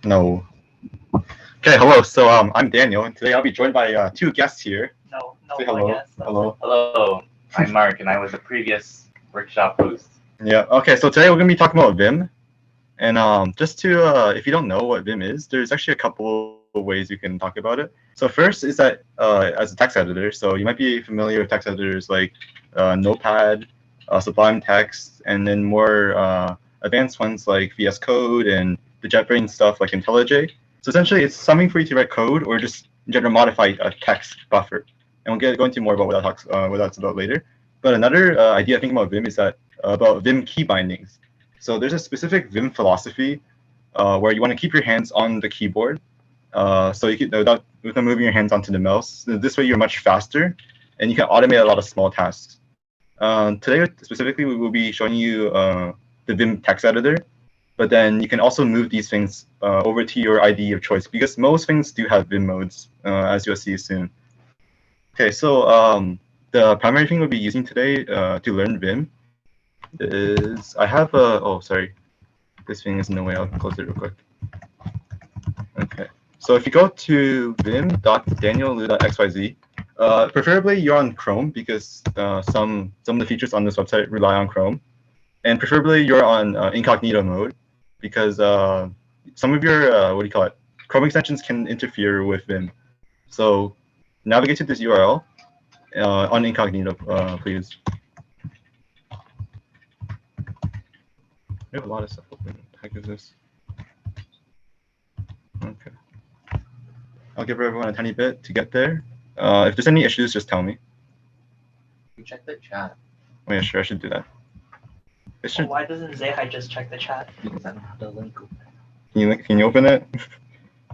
No. Okay, hello. So I'm Daniel, and today I'll be joined by two guests here. No, Say no more hello. guests. Hello. Hello, I'm Mark, and I was a previous workshop host. Yeah. Okay. So today we're gonna be talking about Vim, and just to if you don't know what Vim is, there's actually a couple of ways you can talk about it. So first is that as a text editor, so you might be familiar with text editors like Notepad, Sublime Text, and then more advanced ones like VS Code and the JetBrains stuff like IntelliJ. So essentially, it's something for you to write code or just in general modify a text buffer. And go into more about what that's about later. But another idea I think about Vim is that about Vim key bindings. So there's a specific Vim philosophy where you want to keep your hands on the keyboard, so you can without moving your hands onto the mouse. This way, you're much faster, and you can automate a lot of small tasks. Today, specifically, we will be showing you the Vim text editor, but then you can also move these things over to your IDE of choice because most things do have Vim modes, as you'll see soon. Okay, so the primary thing we'll be using today to learn Vim is I have a sorry, this thing is in the way. I'll close it real quick. Okay, so if you go to vim.danielu.xyz, preferably you're on Chrome because some of the features on this website rely on Chrome, and preferably you're on incognito mode because some of your what do you call it? Chrome extensions can interfere with Vim. So navigate to this URL on incognito, please. We have a lot of stuff open. What the heck is this? Okay. I'll give everyone a tiny bit to get there. If there's any issues, just tell me. You check the chat. Oh yeah, sure, I should do that. It should. Why doesn't Zehai just check the chat? Because I don't have the link open. Can you open it?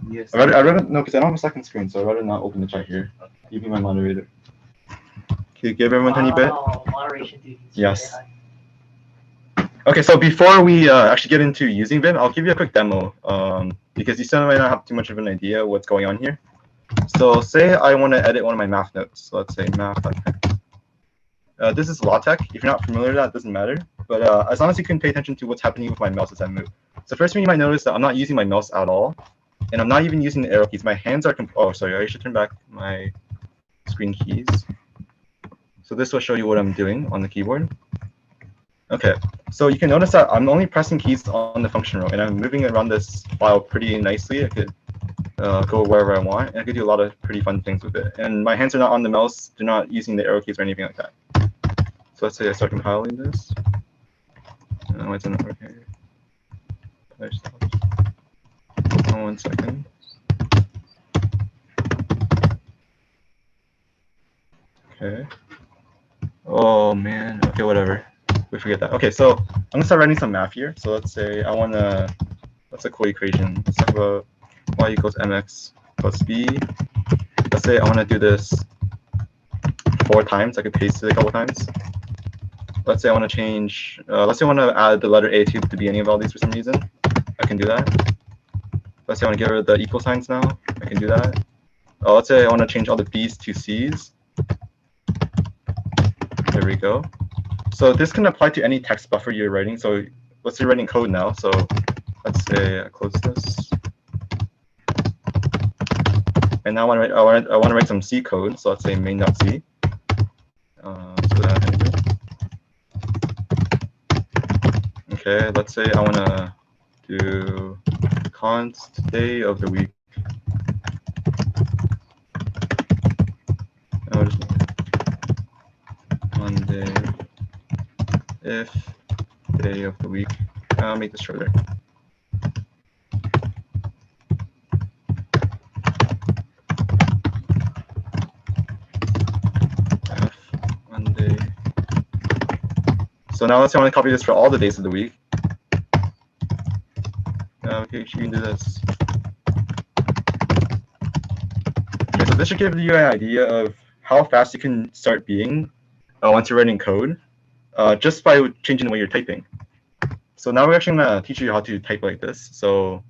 Yes. I'd rather no, because I don't have a second screen, so I'd rather not open the chat here. Okay. You be my moderator. Can you give everyone a tiny bit? Moderation duties. Yes. Okay, so before we actually get into using Vim, I'll give you a quick demo because you still might not have too much of an idea what's going on here. So say I want to edit one of my math notes. So let's say math.text. This is LaTeX. If you're not familiar with that, it doesn't matter. But as long as you can pay attention to what's happening with my mouse as I move. So first thing you might notice that I'm not using my mouse at all. And I'm not even using the arrow keys. My hands are, oh, sorry, I should turn back my screen keys. So this will show you what I'm doing on the keyboard. Okay, so you can notice that I'm only pressing keys on the function row, and I'm moving around this file pretty nicely. I could go wherever I want, and I could do a lot of pretty fun things with it. And my hands are not on the mouse. They're not using the arrow keys or anything like that. So let's say I start compiling this. Oh, it's not working here. Oh, 1 second. Okay. Oh man. Okay, whatever. We forget that. Okay, so I'm gonna start writing some math here. So let's say I wanna. What's a cool equation? Let's talk about y equals mx plus b. Let's say I wanna do this 4 times. I could paste it a couple times. Let's say I want to change. Let's say I want to add the letter a to the beginning of all these for some reason. I can do that. Let's say I want to get rid of the equal signs now. I can do that. Let's say I want to change all the b's to c's. There we go. So this can apply to any text buffer you're writing. So let's say you're writing code now. So let's say I close this. And now I want to write some C code. So let's say main.c. Let's go down here. Okay, let's say I want to do const day of the week. I'll just Monday if day of the week. I'll make this shorter. Monday. So now let's say I want to copy this for all the days of the week. Okay, you can do this. Okay, so this should give you an idea of how fast you can start being once you're writing code, just by changing the way you're typing. So now we're actually going to teach you how to type like this. So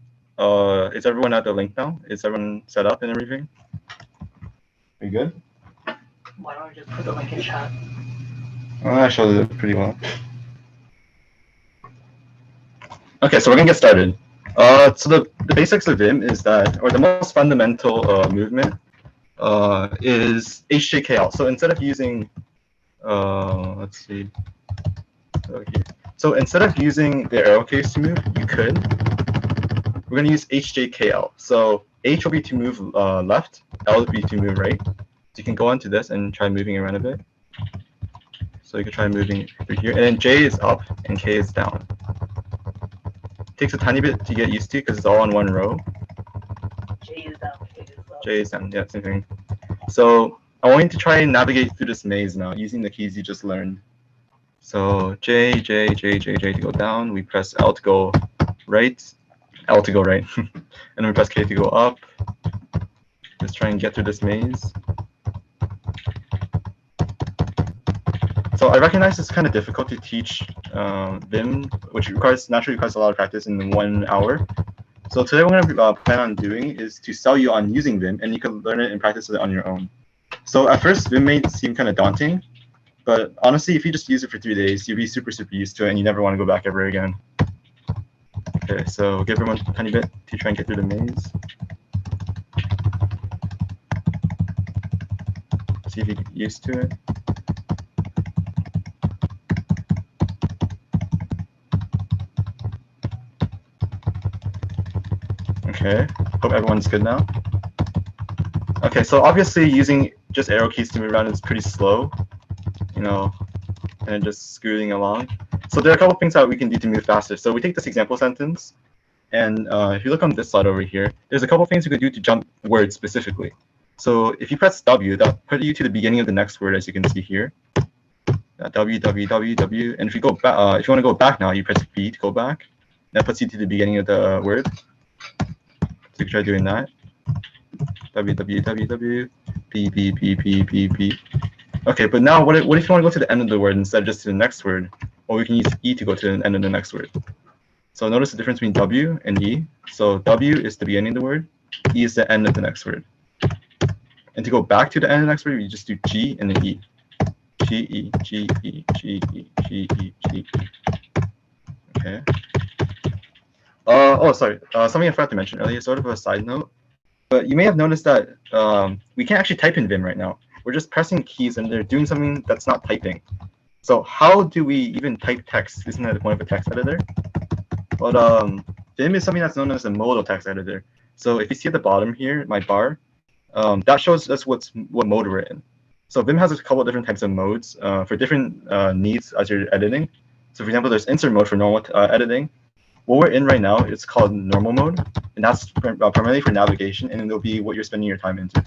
is everyone at the link now? Is everyone set up and everything? Are you good? Why don't I just put the link in chat? I showed it pretty well. Okay, so we're going to get started. So the basics of Vim is that, or the most fundamental movement is HJKL. So instead of using, let's see, over here. So instead of using the arrow keys to move, you could. We're going to use HJKL. So H will be to move left, L will be to move right. So you can go into this and try moving around a bit. So you can try moving through here. And then J is up and K is down. Takes a tiny bit to get used to because it's all on one row. J is down, K is up. J is down, yeah, same thing. So I want you to try and navigate through this maze now using the keys you just learned. So J to go down. We press L to go right, L to go right. And then we press K to go up. Just try and get through this maze. So I recognize it's kind of difficult to teach Vim, which naturally requires a lot of practice in 1 hour. So today what I'm going to plan on doing is to sell you on using Vim, and you can learn it and practice it on your own. So at first, Vim may seem kind of daunting, but honestly, if you just use it for 3 days, you'll be super used to it, and you never want to go back ever again. Okay, so we'll give everyone a tiny bit to try and get through the maze. See if you get used to it. Okay, hope everyone's good now. Okay, so obviously using just arrow keys to move around is pretty slow, you know, and just screwing along. So there are a couple things that we can do to move faster. So we take this example sentence, and if you look on this slide over here, there's a couple things you could do to jump words specifically. So if you press W, that'll put you to the beginning of the next word, as you can see here. W, W. And if you go back, if you want to go back now, you press V to go back. That puts you to the beginning of the word. So you can try doing that. W, B. Okay, but now what if you want to go to the end of the word instead of just to the next word? Or we can use E to go to the end of the next word. So notice the difference between W and E. So W is the beginning of the word. E is the end of the next word. And to go back to the end of the next word, you just do G and then E. G, E. Okay. Oh, sorry. Something I forgot to mention earlier, sort of a side note. But you may have noticed that we can't actually type in Vim right now. We're just pressing keys and they're doing something that's not typing. So how do we even type text? Isn't that the point of a text editor? But Vim is something that's known as a modal text editor. So if you see at the bottom here, my bar, that shows us what mode we're in. So Vim has a couple of different types of modes for different needs as you're editing. So for example, there's insert mode for normal editing. What we're in right now, it's called normal mode, and that's primarily for navigation, and it'll be what you're spending your time into,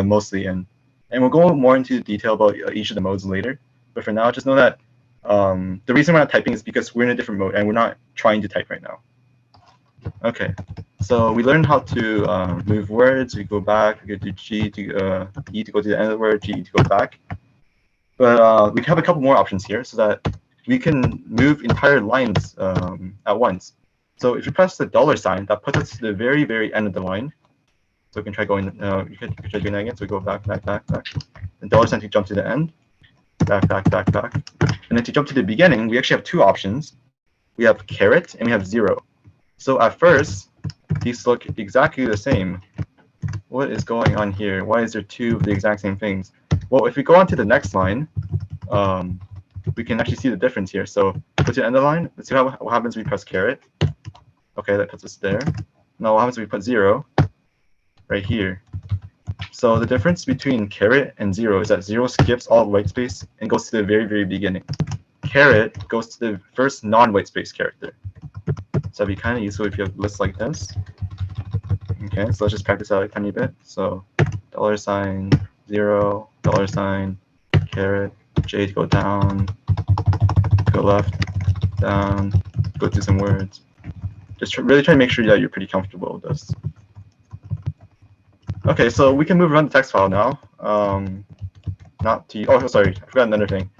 mostly in. And we'll go more into detail about each of the modes later. But for now, just know that the reason we're not typing is because we're in a different mode, and we're not trying to type right now. Okay, so we learned how to move words. We go back. We go to G to E to go to the end of the word, G to go back. But we have a couple more options here, so that we can move entire lines at once. So if you press the $sign, that puts us to the very end of the line. So we can try going. You can try doing that again. So we go back. The $sign to jump to the end. Back. And then to jump to the beginning, we actually have two options. We have caret and we have 0. So at first, these look exactly the same. What is going on here? Why is there two of the exact same things? Well, if we go on to the next line, we can actually see the difference here. So go to the end of the line. Let's see what happens when we press caret. Okay, that puts us there. Now what happens when we put 0? Right here. So the difference between caret and 0 is that 0 skips all white space and goes to the very beginning. Caret goes to the first non-white space character. So that'd be kind of useful if you have lists like this. Okay, so let's just practice out a tiny bit. So $sign, 0, $sign, caret, J to go down, go left, down, go through some words. Just really try to make sure that you're pretty comfortable with this. Okay, so we can move around the text file now. Oh, sorry, I forgot another thing.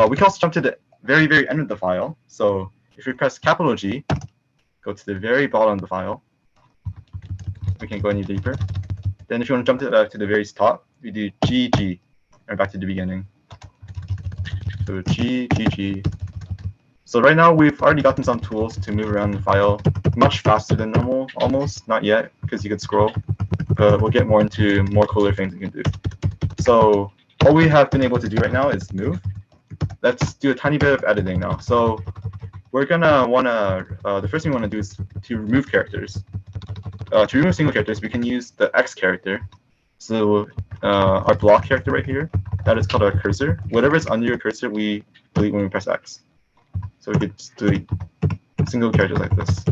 We can also jump to the very end of the file. So if we press capital G, go to the very bottom of the file. We can't go any deeper. Then if you want to jump to the very top, we do GG, and back to the beginning. So G. So right now we've already gotten some tools to move around the file much faster than normal, almost, not yet, because you could scroll, but we'll get more into more cooler things we can do. So all we have been able to do right now is move. Let's do a tiny bit of editing now. So we're gonna wanna, the first thing we wanna do is to remove characters. To remove single characters, we can use the X character. So our block character right here, that is called our cursor. Whatever is under your cursor, we delete when we press X. So we could just delete single characters like this.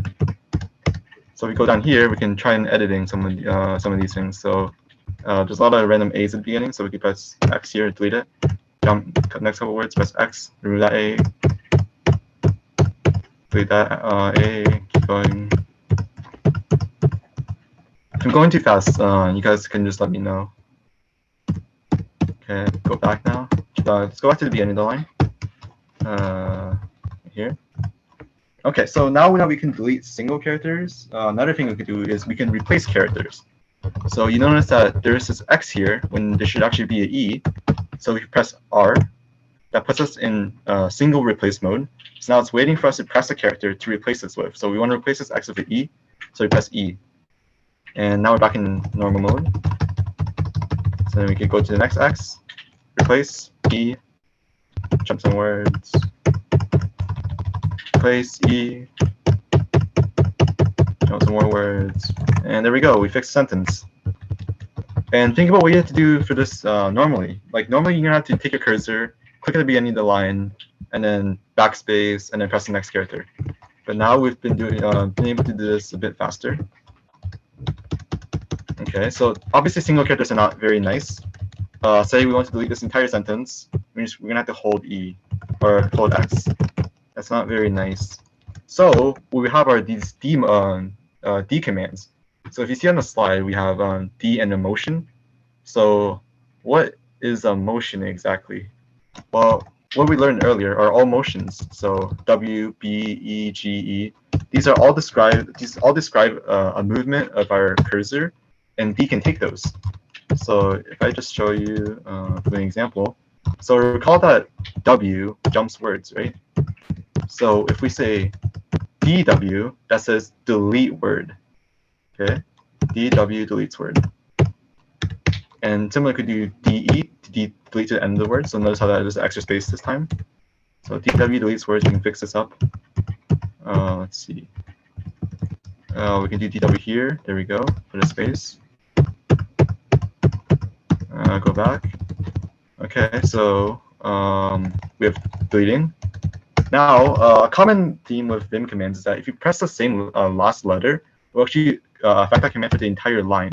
So if we go down here, we can try and editing some of these things. So there's a lot of random A's at the beginning, so we can press X here, delete it. Jump next couple words, press X, remove that A, delete that A, keep going. If I'm going too fast, you guys can just let me know. Okay, go back now. Let's go back to the beginning of the line. Here. Okay, so now we can delete single characters. Another thing we can do is we can replace characters. So you notice that there is this X here when there should actually be an E. So if you press R, that puts us in single replace mode. So now it's waiting for us to press a character to replace this with. So we want to replace this X with an E, so we press E. And now we're back in normal mode. So then we can go to the next X, replace, E, jump some words, replace, E, jump some more words, and there we go, we fixed the sentence. And think about what you have to do for this normally. Like normally you're gonna have to take your cursor, click at the beginning of the line, and then backspace, and then press the next character. But now we've been able to do this a bit faster. Okay, so obviously single characters are not very nice. Say we want to delete this entire sentence, we're gonna have to hold E or hold X. That's not very nice. So we have our these D commands. So if you see on the slide, we have D and a motion. So what is a motion exactly? Well, what we learned earlier are all motions. So W, B, E, G, E. These all describe a movement of our cursor, and D can take those. So if I just show you an example, so recall that W jumps words, right? So if we say DW, that says delete word. Okay, DW deletes word. And similarly, could do DE to delete to the end of the word. So notice how that is extra space this time. So DW deletes words. We can fix this up. Let's see. We can do DW here. There we go. Put a space. Go back. Okay, so we have deleting. Now, a common theme with Vim commands is that if you press the same last letter, it will actually affect that command for the entire line.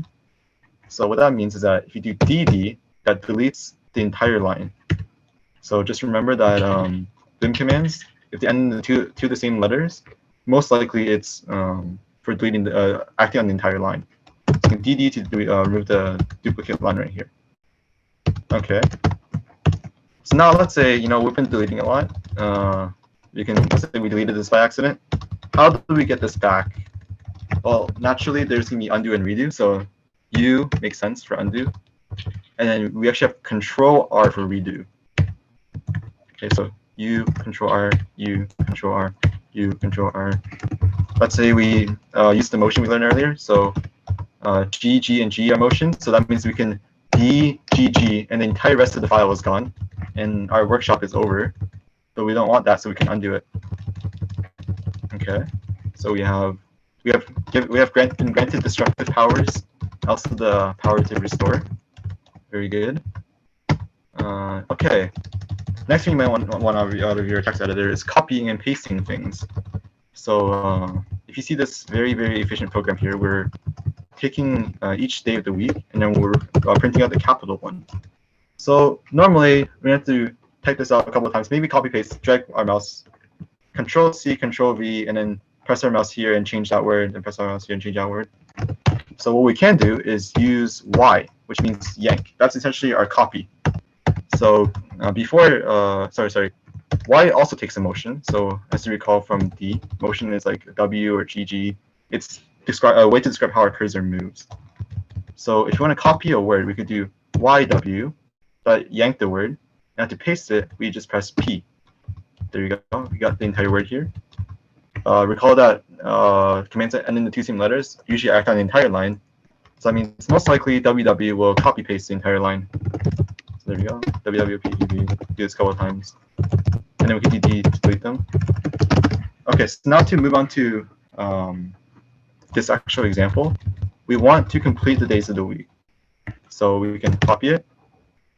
So what that means is that if you do DD, that deletes the entire line. So just remember that Vim commands, if they end in two of the same letters, most likely it's for deleting acting on the entire line. So you can DD to remove the duplicate line right here. Okay. So now let's say we've been deleting a lot. Let's say we deleted this by accident. How do we get this back? Well, naturally there's gonna be undo and redo. So U makes sense for undo, and then we actually have Control R for redo. Okay, so U Control R, U Control R, U Control R. Let's say we use the motion we learned earlier. So G, G, and G are motion. So that means we can D, G, G, and the entire rest of the file is gone, and our workshop is over. But we don't want that, so we can undo it. Okay, so we have been granted destructive powers, also the power to restore. Very good. Okay, next thing you might want out of your text editor is copying and pasting things. So if you see this very, very efficient program here, we're taking each day of the week, and then we're printing out the capital one. So normally we have to type this out a couple of times, maybe copy paste, drag our mouse, Control C, Control V, and then press our mouse here and change that word, and press our mouse here and change that word. So what we can do is use Y, which means yank. That's essentially our copy. So Y also takes a motion. So as you recall from D, motion is like W or GG. It's a way to describe how our cursor moves. So if you want to copy a word, we could do YW, but yank the word. And to paste it, we just press P. There you go. We got the entire word here. Recall that commands that end in the two same letters usually act on the entire line. So that means most likely ww will copy paste the entire line. So there we go. wwpdb. Do this a couple of times. And then we can do d to delete them. Okay, so now to move on to this actual example, we want to complete the days of the week. So we can copy it,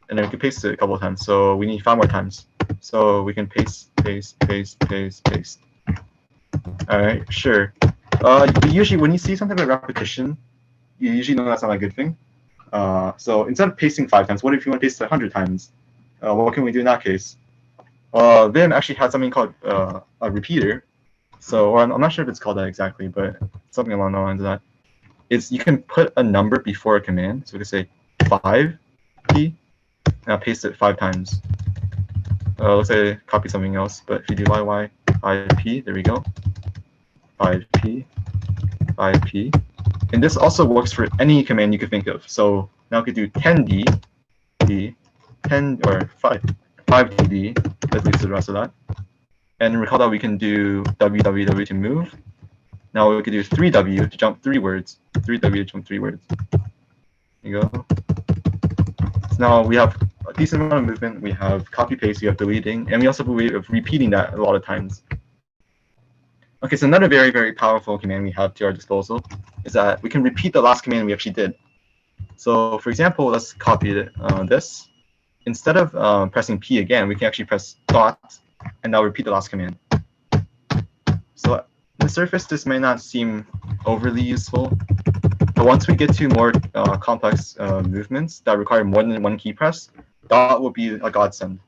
and then we can paste it a couple of times. So we need 5 more times. So we can paste, paste, paste, paste, paste. All right, sure. But usually when you see something like repetition, you usually know that's not a good thing. So instead of pasting 5 times, what if you want to paste it 100 times? What can we do in that case? Vim actually has something called a repeater. So or I'm not sure if it's called that exactly, but something along the lines of that. Is you can put a number before a command. So we can say 5p, and I'll paste it 5 times. Let's say copy something else, but if you do yy 5p, there we go. 5p, 5p. And this also works for any command you could think of. So now we could do 10d, d, 10 or 5d, that leads to the rest of that. And recall that we can do www to move. Now we could do 3w to jump 3 words. 3w to jump 3 words. There you go. So now we have a decent amount of movement. We have copy paste, we have deleting, and we also have a way of repeating that a lot of times. Okay, so another very, very powerful command we have to our disposal is that we can repeat the last command we actually did. So for example, let's copy this. Instead of pressing P again, we can actually press dot, and now repeat the last command. So on the surface, this may not seem overly useful, but once we get to more complex movements that require more than one key press, dot will be a godsend.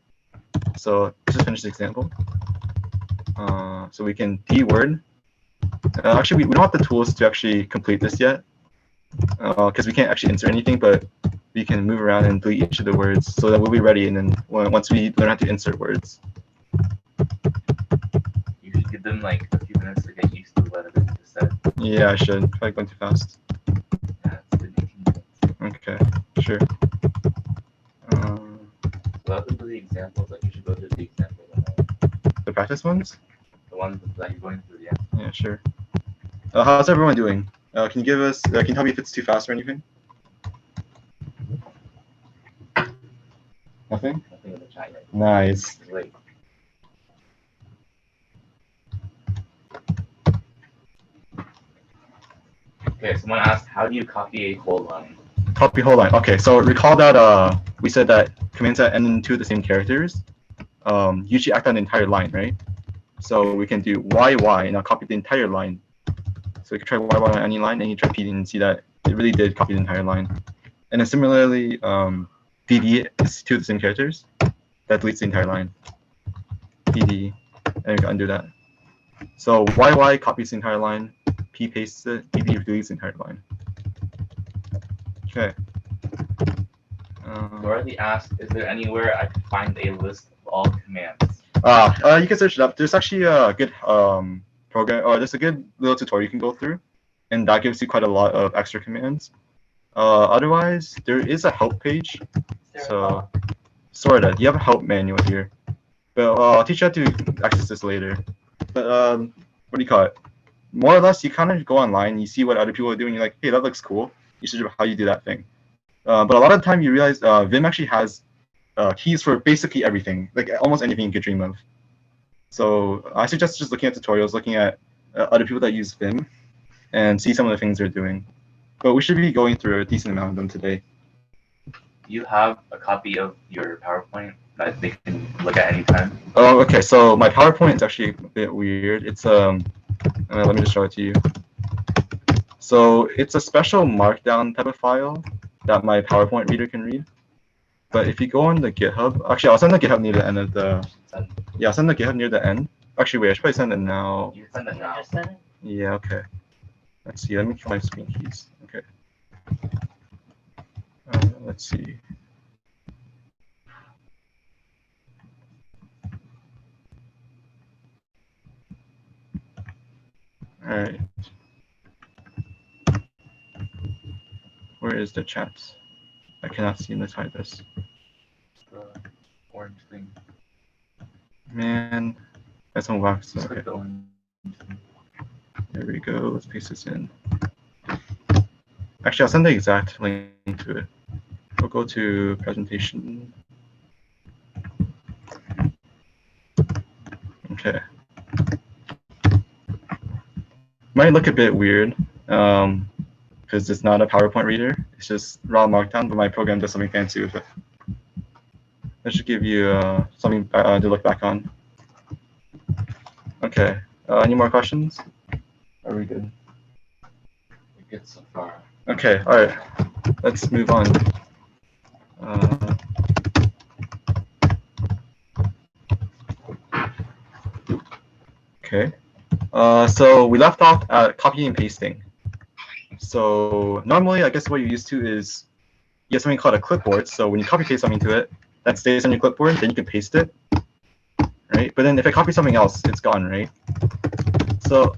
So let's just finish the example. So we can d-word. Actually, we don't have the tools to actually complete this yet, because we can't actually insert anything, but we can move around and delete each of the words so that we'll be ready, and then once we learn how to insert words. You should give them like a few minutes to get used to what it is you just said. Yeah, I should. Probably going too fast. Yeah, it's been 18 minutes. Okay, sure. Welcome to the examples. Like you should go through the examples. The practice ones? The ones that you're going through, yeah. Yeah, sure. How's everyone doing? Can you give us? Can you tell me if it's too fast or anything? Nothing. Nothing in the chat yet. Nice. Wait. Okay, someone asked, how do you copy a whole line? Copy whole line. Okay, so recall that we said that commands that end in 2 of the same characters usually act on the entire line, right? So we can do yy and I'll copy the entire line. So we can try yy on any line and you try repeating and see that it really did copy the entire line. And then similarly, dd is 2 of the same characters. That deletes the entire line. dd, and we can undo that. So yy copies the entire line, p pastes it, dd deletes the entire line. Okay. Dorothy asked, is there anywhere I can find a list of all commands? You can search it up. There's actually a good program, or there's a good little tutorial you can go through, and that gives you quite a lot of extra commands. Otherwise, there is a help page. So, sorta. You have a help manual here, but I'll teach you how to access this later. But what do you call it? More or less, you kind of go online, you see what other people are doing, you're like, hey, that looks cool. You should how you do that thing. But a lot of the time, you realize Vim actually has keys for basically everything, like almost anything you could dream of. So I suggest just looking at tutorials, looking at other people that use Vim, and see some of the things they're doing. But we should be going through a decent amount of them today. You have a copy of your PowerPoint that they can look at anytime? Oh, okay. So my PowerPoint is actually a bit weird. It's let me just show it to you. So it's a special markdown type of file that my PowerPoint reader can read. But if you go on the GitHub, actually, I'll send the GitHub near the end of the. Yeah, I'll send the GitHub near the end. Actually, wait, I should probably send it now. You send it now. Just send it. Yeah, okay. Let's see. Let me try my screen keys. Okay. Let's see. All right. Where is the chat? I cannot see in the typist. The orange thing. Man, That's on wax. Just Okay. click the one. There we go. Let's paste this in. Actually, I'll send the exact link to it. We'll go to presentation. Okay. Might look a bit weird because it's not a PowerPoint reader. It's just raw Markdown, but my program does something fancy with it. That should give you something to look back on. Okay. Any more questions? Are we good? We're good so far. Okay. All right. Let's move on. Okay. So we left off at copying and pasting. So normally, I guess what you're used to is you have something called a clipboard. So when you copy paste something to it, that stays on your clipboard, then you can paste it, right? But then if I copy something else, it's gone, right? So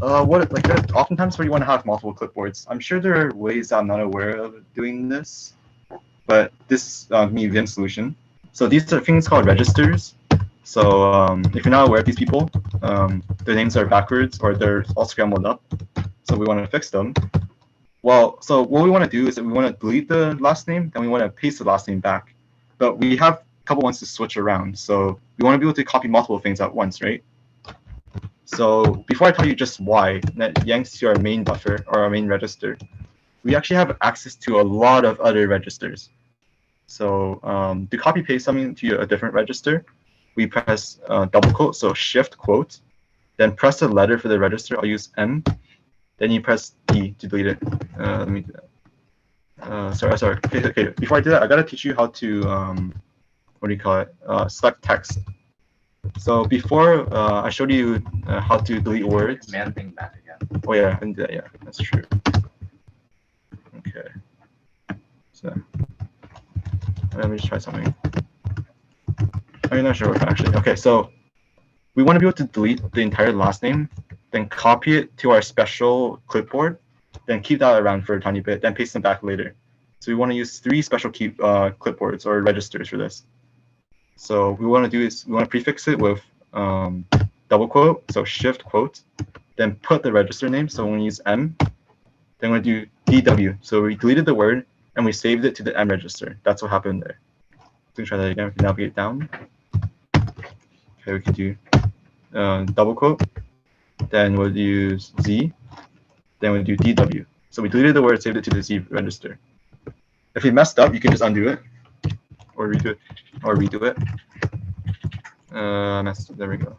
oftentimes where you want to have multiple clipboards. I'm sure there are ways that I'm not aware of doing this, but this is me Vim solution. So these are things called registers. So if you're not aware of these people, their names are backwards or they're all scrambled up. So we want to fix them. Well, so what we want to do is that we want to delete the last name, then we want to paste the last name back. But we have a couple ones to switch around. So we want to be able to copy multiple things at once, right? So before I tell you just why, that yanks to our main buffer or our main register, we actually have access to a lot of other registers. So to copy paste something to a different register, we press double quote, so shift quote, then press a letter for the register. I'll use M. Then you press D to delete it. Let me do that. Sorry. Okay. Before I do that, I gotta teach you how to what do you call it? Select text. So before I showed you how to delete words. Command thing back again. Oh yeah, I can do that. Yeah, that's true. Okay. So let me just try something. I'm not sure what actually. Okay, so we want to be able to delete the entire last name, then copy it to our special clipboard, then keep that around for a tiny bit, then paste them back later. So we want to use 3 special clipboards or registers for this. So what we want to do is we want to prefix it with double quote, so shift quote, then put the register name. So when we use M, then we're going to do DW. So we deleted the word and we saved it to the M register. That's what happened there. So try that again. We can navigate down. Okay, we can do double quote. Then we'll use Z. Then we'll do DW. So we deleted the word, saved it to the Z register. If we messed up, you can just undo it, or redo it, there we go.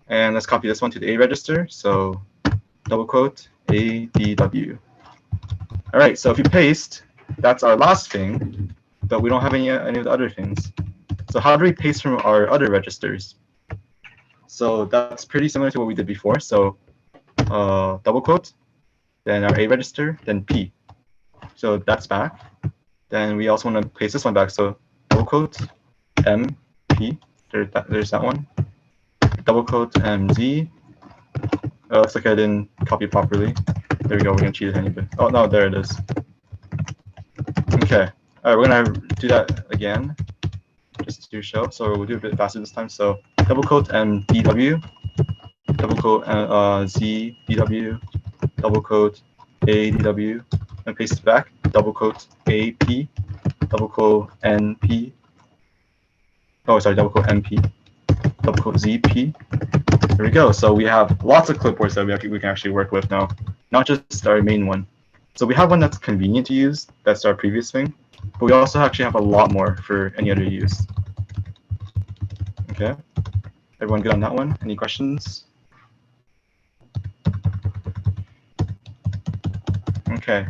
And let's copy this one to the A register. So double quote ADW. All right. So if you paste, that's our last thing, but we don't have any of the other things. So how do we paste from our other registers? So that's pretty similar to what we did before. So double quote, then our A register, then P. So that's back. Then we also want to paste this one back. So double quote M P. There's that one. Double quote M Z. Looks like I didn't copy properly. There we go. We're gonna cheat a tiny bit. Oh no, there it is. Okay. All right, we're gonna do that again, just to show. So we'll do it a bit faster this time. So double quote M D W. Double quote Z D W. Double quote A D W. And paste it back. Double quote A P. Double quote N P. Oh, sorry. Double quote M P. Double quote Z P. There we go. So we have lots of clipboards that we can actually work with now, not just our main one. So we have one that's convenient to use. That's our previous thing. But we also actually have a lot more for any other use. Okay. Everyone good on that one? Any questions? Okay.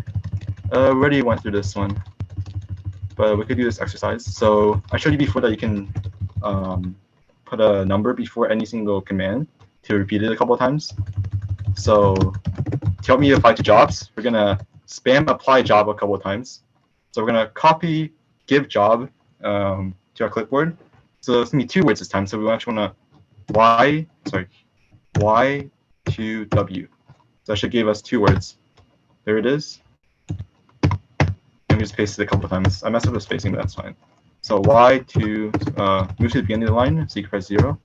We already went through this one, but we could do this exercise. So I showed you before that you can put a number before any single command to repeat it a couple of times. So to help me apply to jobs, we're gonna spam apply job a couple of times. So we're gonna copy give job to our clipboard. So it's gonna be 2 words this time. So we actually wanna Y to W. So that should give us 2 words. There it is. And we just paste it a couple of times. I messed up with spacing, but that's fine. So Y to move to the beginning of the line, so you can press 0.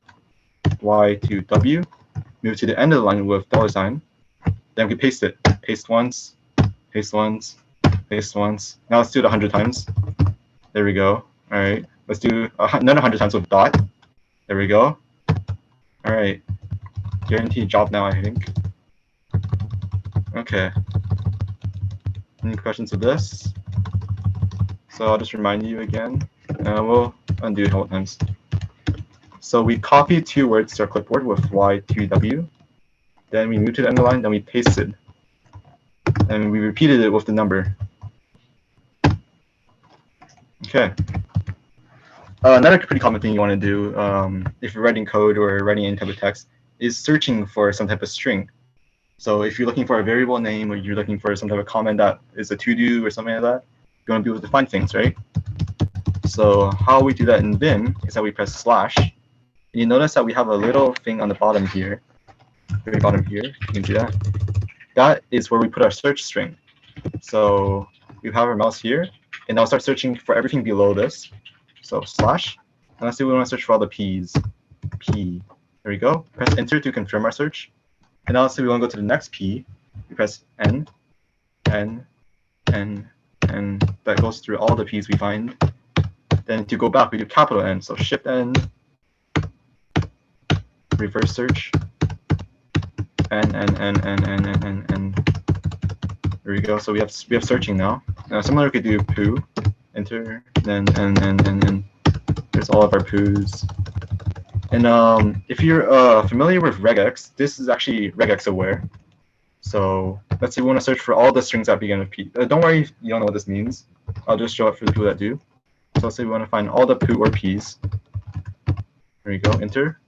y to w, move to the end of the line with $. Then we paste it. Paste once, paste once, paste once. Now let's do it 100 times. There we go. All right. Let's do another 100 times with dot. There we go. All right. Guaranteed job now, I think. Okay. Any questions with this? So I'll just remind you again. We'll undo it a couple times. So we copy 2 words to our clipboard with y to w. Then we move to the end of the line, then we paste it. And we repeated it with the number. Okay. Another pretty common thing you want to do if you're writing code or writing any type of text is searching for some type of string. So if you're looking for a variable name or you're looking for some type of comment that is a to-do or something like that, you want to be able to find things, right? So how we do that in Vim is that we press slash. And you notice that we have a little thing on the bottom here, very bottom here. You can see that. That is where we put our search string. So we have our mouse here, and now start searching for everything below this. So slash, and let's say we want to search for all the P's. P. There we go. Press enter to confirm our search. And now let's say we want to go to the next P. We press N, N, N, N. That goes through all the P's we find. Then to go back, we do capital N. So Shift N, reverse search, N, N, N, N, N, N, N, N. There we go. So we have searching now. Similar, we could do poo, enter, then N. There's all of our poos. And if you're familiar with regex, this is actually regex aware. So let's say we want to search for all the strings that begin with P. Don't worry if you don't know what this means. I'll just show it for the people that do. So let's say we want to find all the poo or P's. There we go, enter,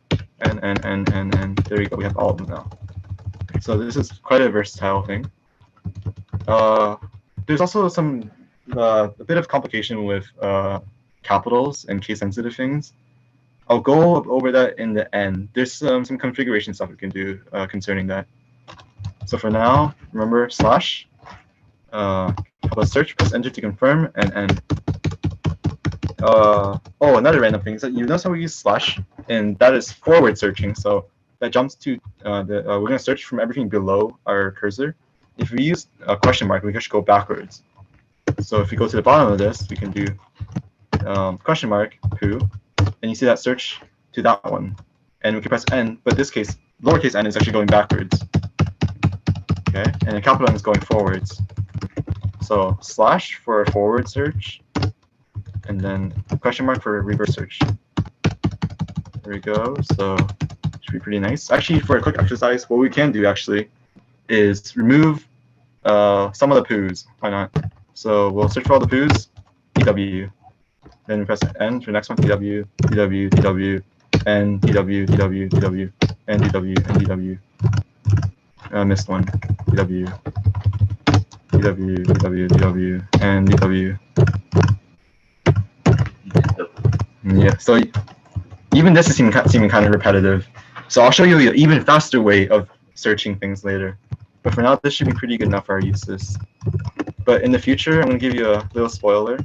and there we go, we have all of them now. So this is quite a versatile thing. There's also some a bit of complication with capitals and case-sensitive things. I'll go over that in the end. There's some configuration stuff we can do concerning that. So for now, remember slash, search, press enter to confirm, and oh, another random thing is that you notice how we use slash, and that is forward searching. So that jumps to we're going to search from everything below our cursor. If we use a question mark, we can just go backwards. So if we go to the bottom of this, we can do question mark poo, and you see that search to that one. And we can press N, but in this case, lowercase n is actually going backwards. Okay, and the capital N is going forwards. So slash for a forward search, and then question mark for a reverse search. There we go. So it should be pretty nice. Actually, for a quick exercise, what we can do actually is remove some of the poos. Why not? So we'll search for all the poos, DW. Then we press N for the next one, DW, DW, DW, N, DW, DW, DW, N, DW, N, DW. Missed one. DW, DW, DW, DW, and DW. Yeah, so even this is seeming kind of repetitive. So I'll show you an even faster way of searching things later. But for now, this should be pretty good enough for our uses. But in the future, I'm going to give you a little spoiler.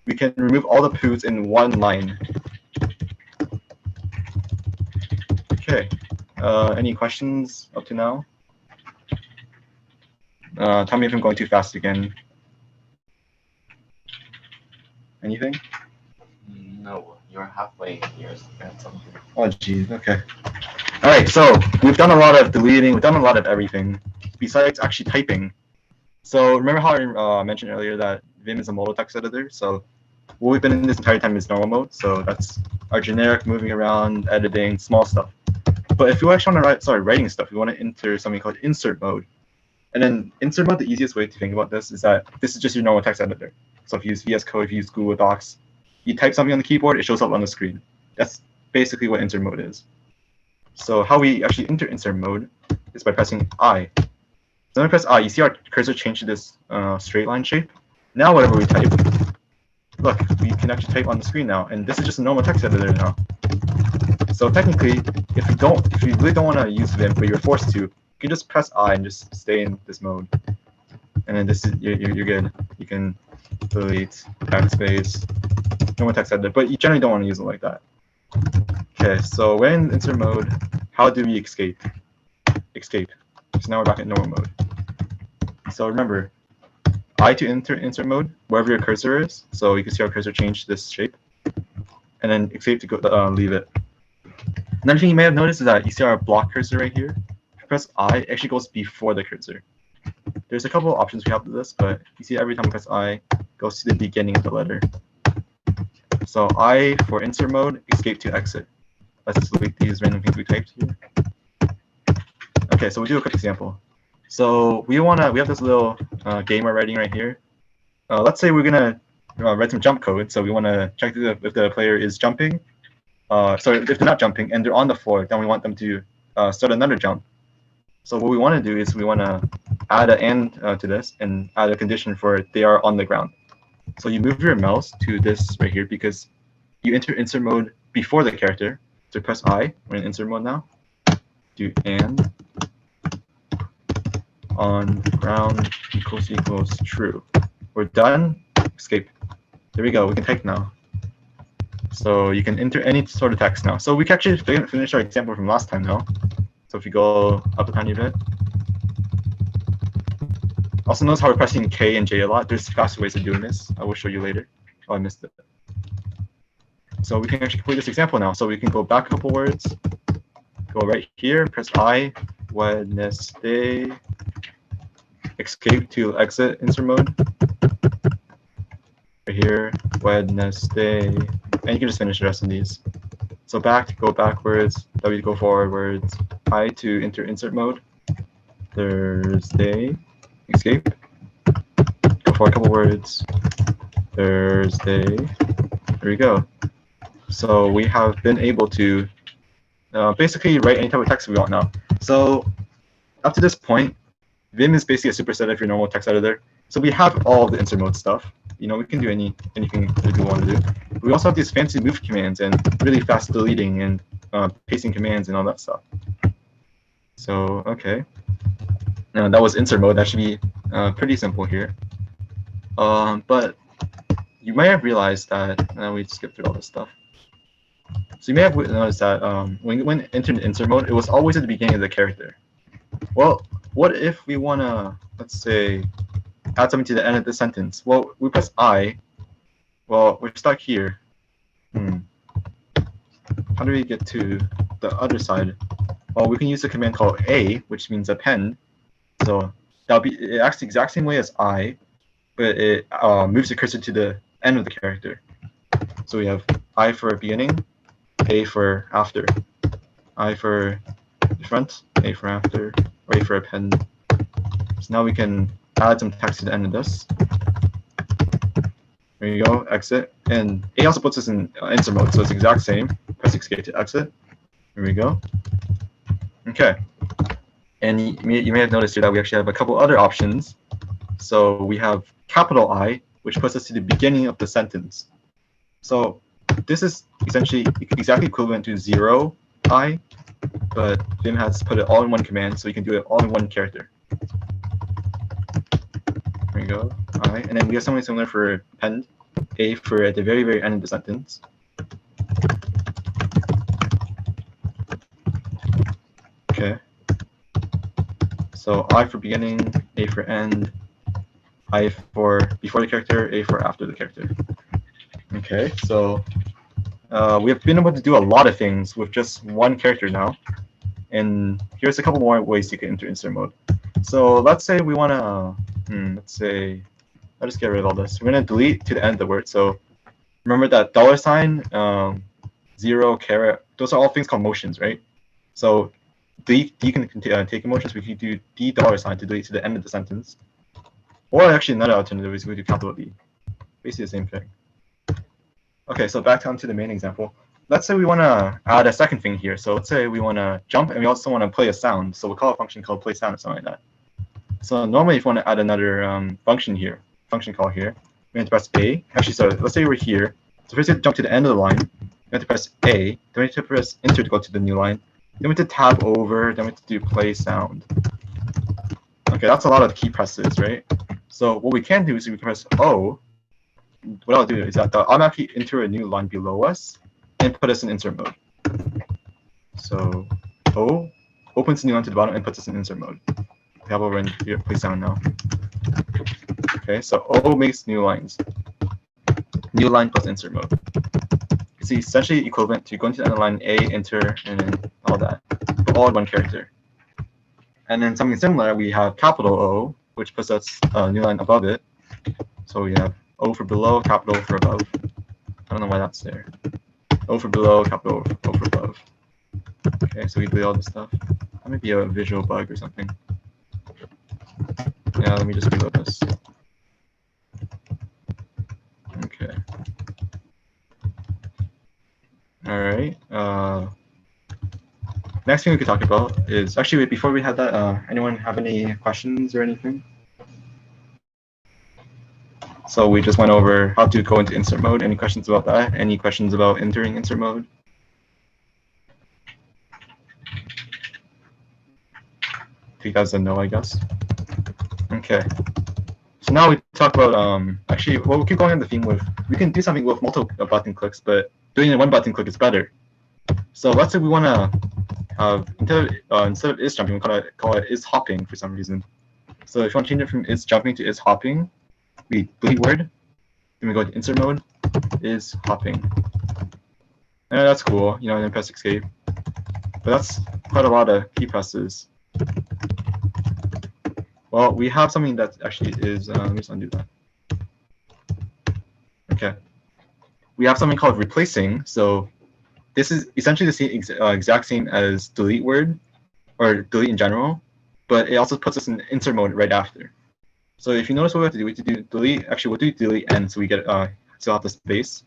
We can remove all the poos in one line. Okay. Any questions up to now? Tell me if I'm going too fast again. Anything? No, you're halfway here. That's something. Oh, geez. Okay. All right. So we've done a lot of deleting. We've done a lot of everything besides actually typing. So remember how I mentioned earlier that Vim is a modal text editor. So what we've been in this entire time is normal mode. So that's our generic moving around, editing, small stuff. But if you actually want to start writing stuff, you want to enter something called insert mode. And then insert mode, the easiest way to think about this is that this is just your normal text editor. So if you use VS Code, if you use Google Docs, you type something on the keyboard, it shows up on the screen. That's basically what insert mode is. So how we actually enter insert mode is by pressing I. So when I press I, you see our cursor change to this straight line shape. Now whatever we type, look, we can actually type on the screen now, and this is just a normal text editor now. So technically, if you really don't want to use Vim, but you're forced to, you can just press I and just stay in this mode, and then this is you're good. You can delete backspace, normal text editor, but you generally don't want to use it like that. Okay, so we're in insert mode. How do we escape? Escape. So now we're back in normal mode. So remember, I to enter insert mode wherever your cursor is. So you can see our cursor change this shape, and then escape to go leave it. Another thing you may have noticed is that you see our block cursor right here. If you press I, it actually goes before the cursor. There's a couple of options we have to this, but you see every time we press I, it goes to the beginning of the letter. So I for insert mode, escape to exit. Let's delete these random things we typed here. Okay, so we'll do a quick example. So we have this little game we're writing right here. Let's say we're gonna write some jump code. So we want to check if the player is jumping. So if they're not jumping and they're on the floor, then we want them to start another jump. So what we want to do is we want to add an and to this and add a condition for they are on the ground. So you move your mouse to this right here because you enter insert mode before the character. So press I. We're in insert mode now. Do and on ground equals true. We're done. Escape. There we go. We can type now. So you can enter any sort of text now. So we can actually finish our example from last time now. So if you go up a tiny bit. Also notice how we're pressing K and J a lot. There's faster ways of doing this. I will show you later. Oh, I missed it. So we can actually complete this example now. So we can go back a couple words. Go right here, press I, Wednesday, escape to exit insert mode. Right here, Wednesday, and you can just finish the rest of these. So back, go backwards, W go forwards, I to enter insert mode, Thursday, escape, go for a couple words, Thursday, there we go. So we have been able to basically write any type of text we want now. So up to this point, Vim is basically a superset of your normal text editor. So we have all the insert mode stuff. You know, we can do anything that we want to do. We also have these fancy move commands and really fast deleting and pasting commands and all that stuff. So okay, that was insert mode. That should be pretty simple here. But you may have realized that we skipped through all this stuff. So you may have noticed that when we entered insert mode, it was always at the beginning of the character. Well, what if we want to, let's say, add something to the end of the sentence? Well, we press I. Well, we're stuck here. How do we get to the other side? Well, we can use a command called A, which means append. So it acts the exact same way as I, but it moves the cursor to the end of the character. So we have I for beginning, A for after, I for front, A for after, or A for append. So now we can add some text to the end of this. There you go, exit. And A also puts us in insert mode, so it's the exact same. Press escape to exit. Here we go. Okay. And you may have noticed here that we actually have a couple other options. So we have capital I, which puts us to the beginning of the sentence. So this is essentially exactly equivalent to 0i, but Vim has put it all in one command, so you can do it all in one character. There you go, I. And then we have something similar for append, A for at the very, very end of the sentence. Okay. So I for beginning, A for end, I for before the character, A for after the character. Okay, so we have been able to do a lot of things with just one character now. And here's a couple more ways you can enter insert mode. So let's say we want to, let's say, I'll just get rid of all this. We're going to delete to the end of the word. So remember that $, 0, caret, those are all things called motions, right? So D can take emotions. We can do $, to delete to the end of the sentence. Or actually another alternative is we do capital D. Basically the same thing. Okay, so back down to the main example. Let's say we want to add a second thing here. So let's say we want to jump and we also want to play a sound. So we'll call a function called play sound or something like that. So normally if you want to add another function call here, we have to press A. Actually, so let's say we're here. So first we have to jump to the end of the line. We have to press A. Then we have to press enter to go to the new line. Then we have to tab over. Then we have to do play sound. Okay, that's a lot of key presses, right? So what we can do is we can press O. What I'll do is that I'll automatically enter a new line below us and put us in insert mode. So O opens the new line to the bottom and puts us in insert mode. We have over in here, place down now. Okay, so O makes new lines. New line plus insert mode. It's essentially equivalent to going to the end of line A, enter, and then all that, but all in one character. And then something similar, we have capital O, which puts us a new line above it. So we have O for below, capital O for above. I don't know why that's there. O for below, capital O for above. Okay, so we delete all this stuff. That might be a visual bug or something. Yeah, let me just reload this. Okay. All right. Next thing we could talk about is actually wait, before we have that, anyone have any questions or anything? So we just went over how to go into insert mode. Any questions about that? Any questions about entering insert mode? I think that's a no, I guess. Okay. So now we talk about actually, well, we'll keep going on the theme with we can do something with multiple button clicks, but doing it in one button click is better. So let's say we want to have instead of is jumping, we call it is hopping for some reason. So if you want to change it from is jumping to is hopping, we delete word, then we go to insert mode, is hopping. And that's cool, you know, and then press escape. But that's quite a lot of key presses. Well, we have something that actually is, let me just undo that. Okay. We have something called replacing. So this is essentially the same, exact same as delete word or delete in general, but it also puts us in insert mode right after. So if you notice what we have to do delete, actually we'll do delete n so we get still have the space.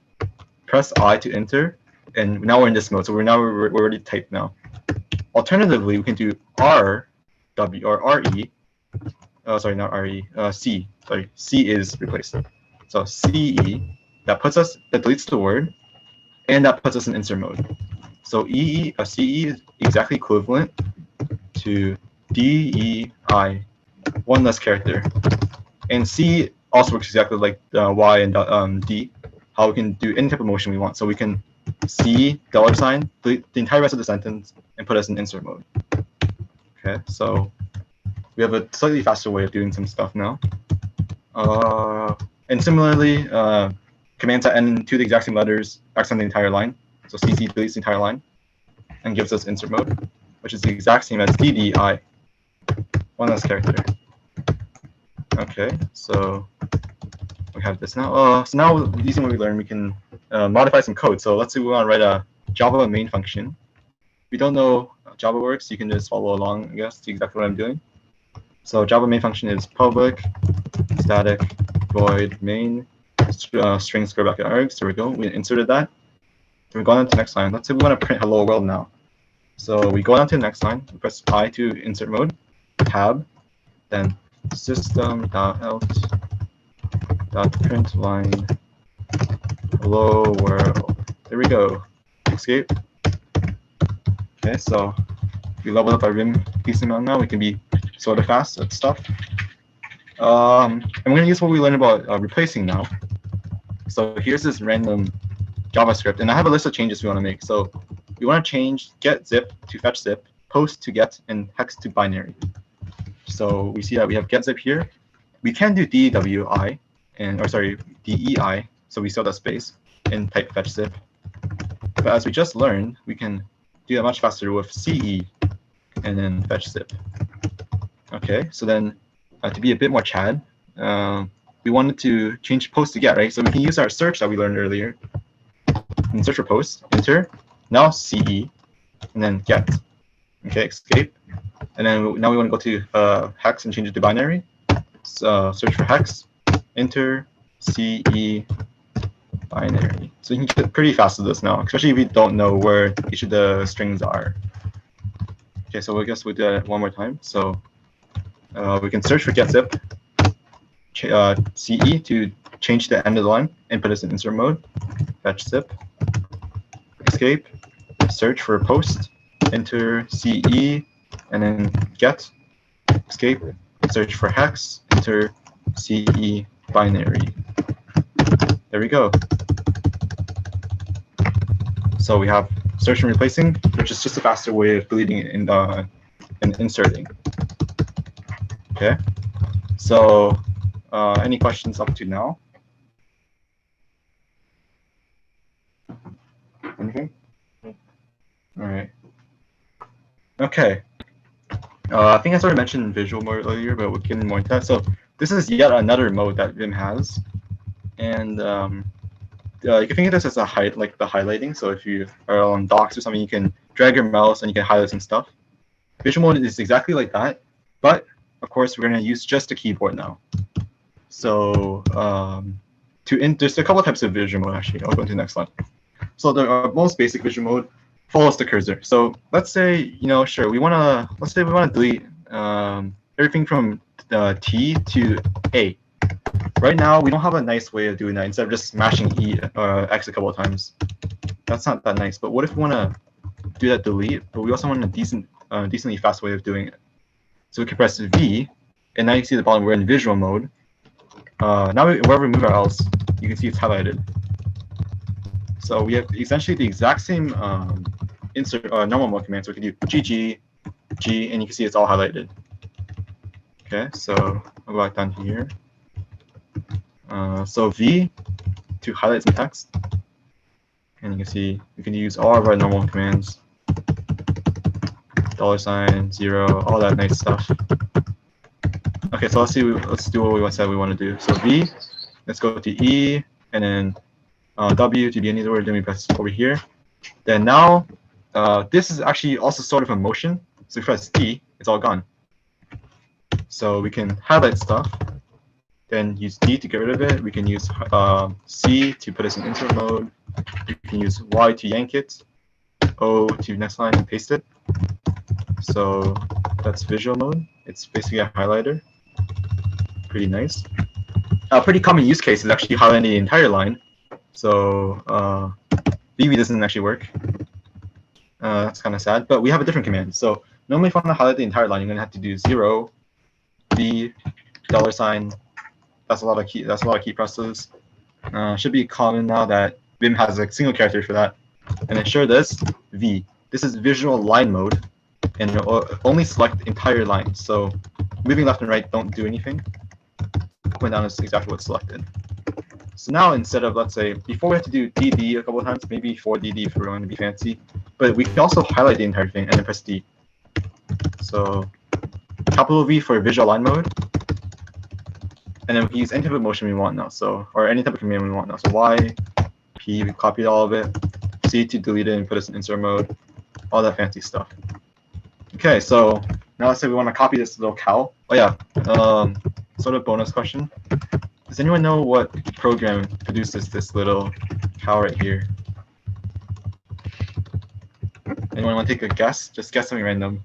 Press I to enter, and now we're in this mode. So we're already typed now. Alternatively, we can do R, W or RE. Sorry, not RE. C. Sorry, C is replaced. So CE that deletes the word, and that puts us in insert mode. So CE is exactly equivalent to DEI, one less character. And C also works exactly like Y and D, how we can do any type of motion we want. So we can C $, delete the entire rest of the sentence, and put us in insert mode. Okay, so we have a slightly faster way of doing some stuff now. And similarly, commands that end to the exact same letters accent the entire line. So CC deletes the entire line and gives us insert mode, which is the exact same as DDI, one less character. Okay, so we have this now. So now using what we learned, we can modify some code. So let's say we want to write a Java main function. If you don't know how Java works, you can just follow along, I guess, to exactly what I'm doing. So Java main function is public static void main string square bracket args. There we go. We inserted that. Then we go on to the next line. Let's say we want to print hello world now. So we go down to the next line. We press I to insert mode, tab, then system.out.println hello world. There we go. Escape. Okay, so we leveled up our Vim decent amount now. We can be sort of fast at stuff. And we're going to use what we learned about replacing now. So here's this random JavaScript, and I have a list of changes we want to make. So we want to change get zip to fetch zip, post to get, and hex to binary. So we see that we have get zip here. We can do DEI, DEI, so we still have space, and type fetch zip. But as we just learned, we can do that much faster with CE and then fetch zip. Okay, so then to be a bit more Chad, we wanted to change post to get, right? So we can use our search that we learned earlier and search for post, enter, now CE, and then get. Okay, escape. And then now we want to go to hex and change it to binary. So search for hex, enter, CE, binary. So you can get pretty fast with this now, especially if you don't know where each of the strings are. Okay, so I guess we'll do that one more time. So we can search for get zip, CE to change the end of the line and put us in insert mode, fetch zip, escape, search for post, enter CE, and then get, escape, search for hex, enter CE binary. There we go. So we have search and replacing, which is just a faster way of deleting and inserting. Okay. So any questions up to now? Anything? All right. Okay. I think I sort of mentioned visual mode earlier, but we'll get more into that. So this is yet another mode that Vim has, and you can think of this as a like the highlighting. So if you are on docs or something, you can drag your mouse and you can highlight some stuff. Visual mode is exactly like that, but of course we're going to use just the keyboard now. So there's a couple of types of visual mode actually. I'll go into the next slide. So the most basic visual mode follows the cursor. So let's say, sure, let's say we want to delete everything from T to A. Right now, we don't have a nice way of doing that instead of just smashing X a couple of times. That's not that nice. But what if we want to do that delete, but we also want a decently fast way of doing it? So we can press V, and now you see at the bottom we're in visual mode. Now wherever we move our else, you can see it's highlighted. So we have essentially the exact same normal mode command. So we can do GG, G, and you can see it's all highlighted. Okay, so I'll go back down here. So V to highlight some text, and you can see we can use all of our normal commands, $, 0, all that nice stuff. Okay, so let's do what we said we want to do. So V, let's go to E, and then W to be any word. Then we press over here. Then now this is actually also sort of a motion. So if we press T, it's all gone. So we can highlight stuff. Then use D to get rid of it. We can use C to put us in insert mode. We can use Y to yank it. O to next line and paste it. So that's visual mode. It's basically a highlighter. Pretty nice. A pretty common use case is actually highlighting the entire line. So VB doesn't actually work. That's kind of sad. But we have a different command. So normally if I want to highlight the entire line, you're going to have to do 0, V, $. That's a lot of key presses. Should be common now that Vim has a single character for that. And then sure this V. This is visual line mode, and it'll only select entire lines. So moving left and right don't do anything. Going down is exactly what's selected. So now instead of, let's say, before we have to do DD a couple of times, maybe 4DD if we want to be fancy, but we can also highlight the entire thing and then press D. So capital V for visual line mode. And then we can use any type of motion we want now, or any type of command we want now. So Y, P, we copied all of it. C to delete it and put us in insert mode. All that fancy stuff. Okay, so now let's say we want to copy this little cow. Oh yeah, sort of bonus question. Does anyone know what program produces this little cow right here? Anyone want to take a guess? Just guess something random.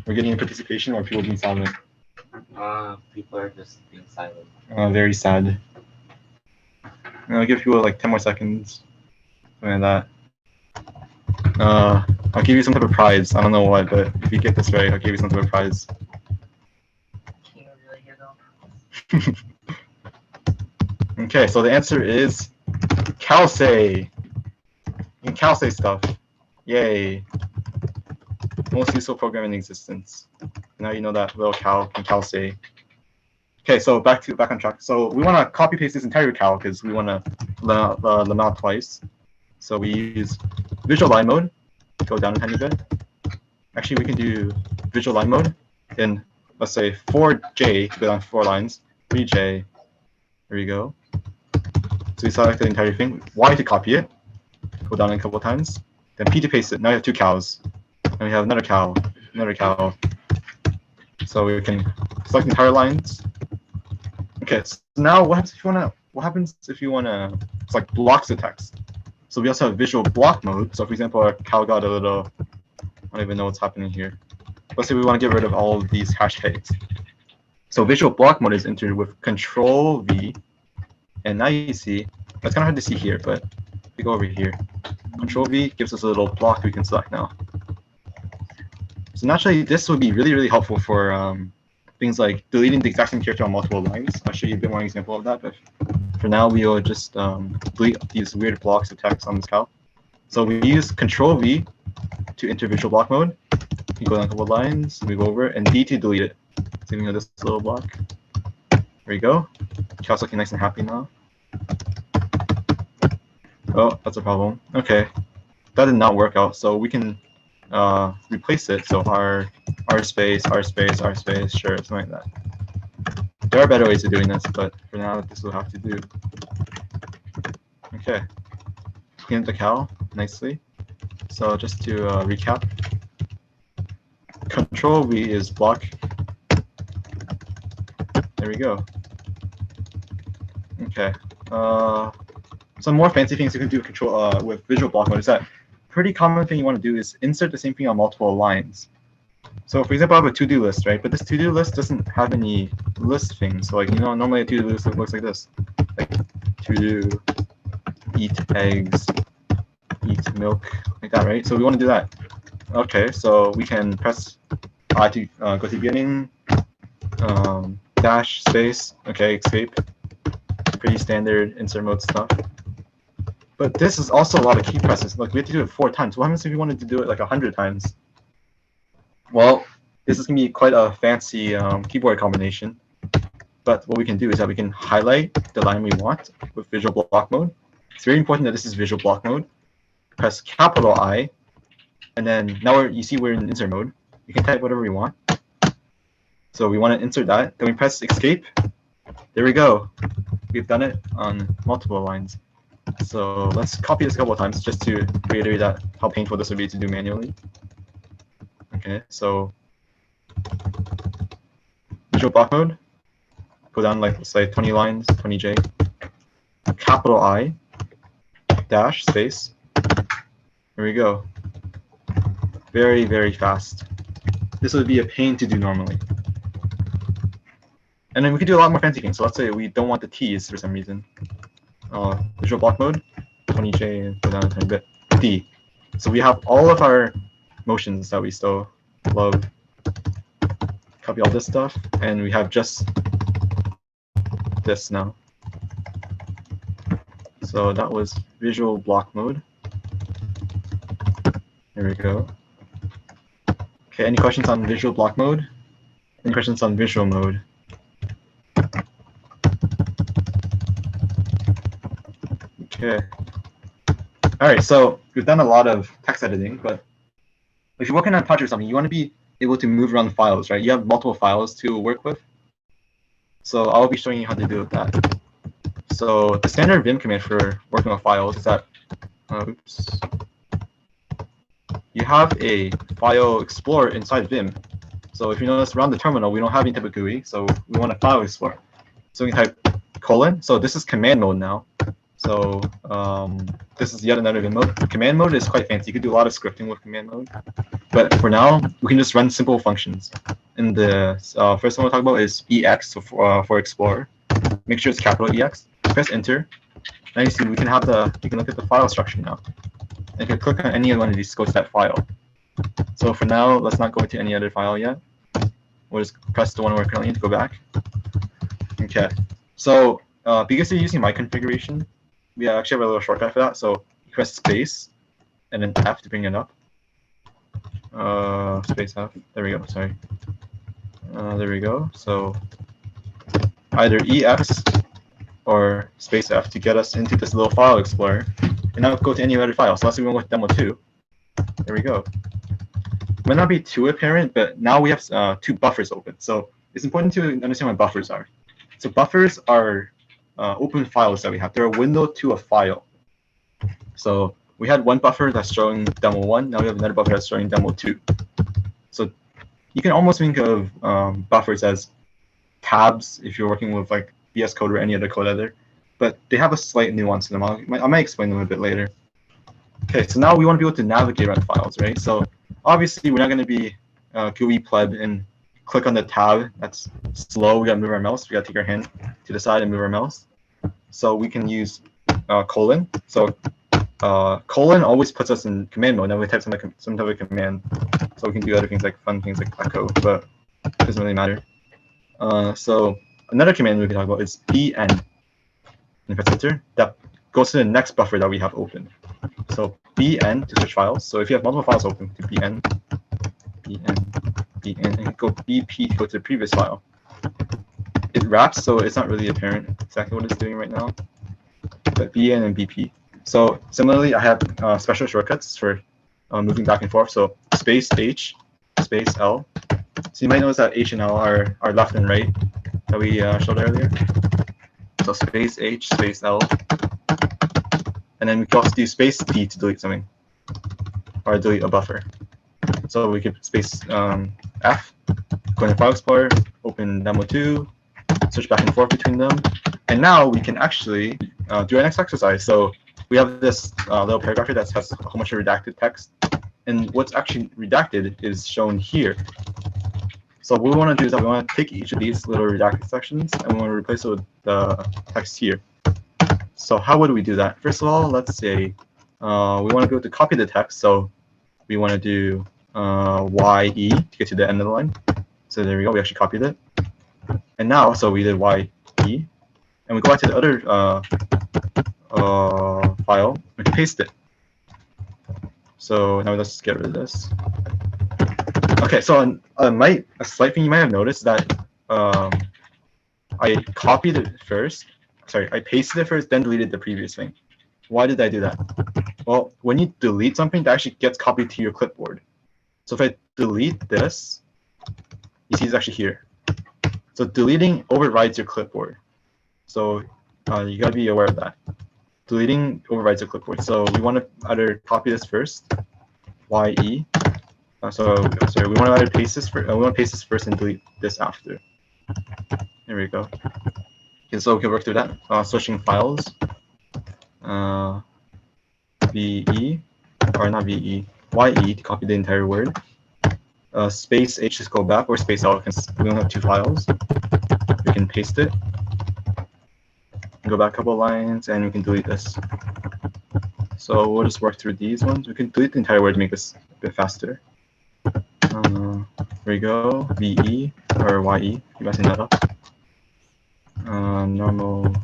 We're getting a participation, or people being silent? People are just being silent. Very sad. I'll give people like 10 more seconds. Something like that. I'll give you some type of prize. I don't know what, but if you get this right, I'll give you some type of prize. Can't really get them. Okay, so the answer is Calce. And Calce stuff. Yay. Most useful program in existence. Now you know that little cow can Calce. Okay, so back on track. So we want to copy paste this entire cow because we want to lem out twice. So we use visual line mode. Go down a tiny bit. Actually, we can do visual line mode in, let's say, 4J to go down 4 lines. 3J. There we go. So we select the entire thing. Y to copy it. Go down a couple of times. Then P to paste it. Now we have 2 cows. And we have another cow, another cow. So we can select entire lines. Okay, so now what happens if you wanna select blocks of text? So we also have visual block mode. So for example, our cow got a little, I don't even know what's happening here. Let's say we want to get rid of all of these hashtags. So visual block mode is entered with Control V. And now you see, that's kind of hard to see here, but if we go over here, Control V gives us a little block we can select now. So naturally, this would be really, really helpful for things like deleting the exact same character on multiple lines. I'll show you a bit more example of that. But for now, we will just delete these weird blocks of text on this cal. So we use Control V to enter visual block mode. You go down a couple lines, move over, and D to delete it. So you know this little block. There you go. Cal's looking nice and happy now. Oh, that's a problem. Okay, that did not work out. So we can replace it. So R space, R space, R space, sure, something like that. There are better ways of doing this, but for now, this will have to do. Okay, clean up the cal nicely. So just to recap, Control V is block. There we go. Okay. Some more fancy things you can do with visual block mode is that pretty common thing you want to do is insert the same thing on multiple lines. So for example, I have a to-do list, right? But this to-do list doesn't have any list things. So like, you know, normally a to-do list looks like this. Like to-do, eat eggs, eat milk, like that, right? So we want to do that. Okay, so we can press I to go to the beginning, dash, space, okay, escape. Pretty standard insert mode stuff. But this is also a lot of key presses. Like we have to do it 4 times. What happens if we wanted to do it like 100 times? Well, this is going to be quite a fancy keyboard combination. But what we can do is that we can highlight the line we want with visual block mode. It's very important that this is visual block mode. Press capital I, and then now you see we're in insert mode. You can type whatever we want. So we want to insert that. Then we press escape. There we go. We've done it on multiple lines. So let's copy this a couple of times just to reiterate that how painful this would be to do manually. Okay, so visual block mode. Go down like let's say 20 lines, 20J. Capital I, dash, space. There we go. Very, very fast. This would be a pain to do normally. And then we could do a lot more fancy things. So let's say we don't want the T's for some reason. Visual block mode, 20J, go down a tiny bit. D. So we have all of our motions that we still love. Copy all this stuff, and we have just this now. So that was visual block mode. There we go. Okay, any questions on visual block mode? Any questions on visual mode? Okay. All right, so we've done a lot of text editing, but if you're working on a project or something, you want to be able to move around files, right? You have multiple files to work with. So I'll be showing you how to do that. So the standard Vim command for working with files is that, you have a file explorer inside Vim. So if you notice around the terminal, we don't have any type of GUI, so we want a file explorer. So we can type colon. So this is command mode now. So this is yet another Vim mode. Command mode is quite fancy. You could do a lot of scripting with command mode. But for now, we can just run simple functions. And the first one we'll talk about is EX, so for Explorer. Make sure it's capital EX. Press Enter. Now you see we can have you can look at the file structure now. And if you click on any one of these, go to that file. So for now, let's not go into any other file yet. We'll just press the one we're currently in to go back. Okay. So because you're using my configuration, we actually have a little shortcut for that. So you press space and then F to bring it up. Space F. There we go. Sorry. There we go. So either EX or space F to get us into this little file explorer. And now go to any other file. So let's say we went with demo 2. There we go. Might not be too apparent, but now we have 2 buffers open. So it's important to understand what buffers are. So buffers are open files that we have. They're a window to a file. So we had one buffer that's showing demo 1. Now we have another buffer that's showing demo 2. So you can almost think of buffers as tabs if you're working with like VS Code or any other code editor. But they have a slight nuance to them. I might explain them a bit later. Okay, so now we want to be able to navigate around files, right? So obviously we're not going to be GUI pleb and click on the tab. That's slow. We got to move our mouse. We got to take our hand to the side and move our mouse. So we can use colon. So colon always puts us in command mode. Now we type some type of command. So we can do other things like fun things like echo, but it doesn't really matter. So another command we can talk about is bn. and press enter, that goes to the next buffer that we have open. So bn to switch files. So if you have multiple files open, to bn, and go bp to go to the previous file. It wraps, so it's not really apparent exactly what it's doing right now. But bn and bp. So similarly, I have special shortcuts for moving back and forth. So space h, space l. So you might notice that h and l are left and right that we showed earlier. So space h, space l. And then we can also do space d to delete something, or delete a buffer. So we could space F, go into File Explorer, open Demo2, switch back and forth between them. And now we can actually do our next exercise. So we have this little paragraph here that has a whole bunch of redacted text. And what's actually redacted is shown here. So what we want to do is that we want to take each of these little redacted sections and we want to replace it with the text here. So how would we do that? First of all, let's say we want to go to copy the text. So we want to do YE to get to the end of the line. So there we go. We actually copied it. And now, so we did YE. And we go back to the other file. We can paste it. So now let's get rid of this. Okay, so a slight thing you might have noticed that I copied it first. Sorry, I pasted it first, then deleted the previous thing. Why did I do that? Well, when you delete something, that actually gets copied to your clipboard. So if I delete this, you see it's actually here. So deleting overrides your clipboard. So you gotta be aware of that. Deleting overrides your clipboard. So we want to either copy this first, YE. Sorry, we want to either paste this first. We want to paste this first and delete this after. There we go. Okay, so we can work through that. Switching files. VE, or not VE, YE to copy the entire word. Space H to go back, or space L because we only have two files. We can paste it. Go back a couple lines, and we can delete this. So we'll just work through these ones. We can delete the entire word to make this a bit faster. There we go. VE or YE. Keep messing that up. Normal.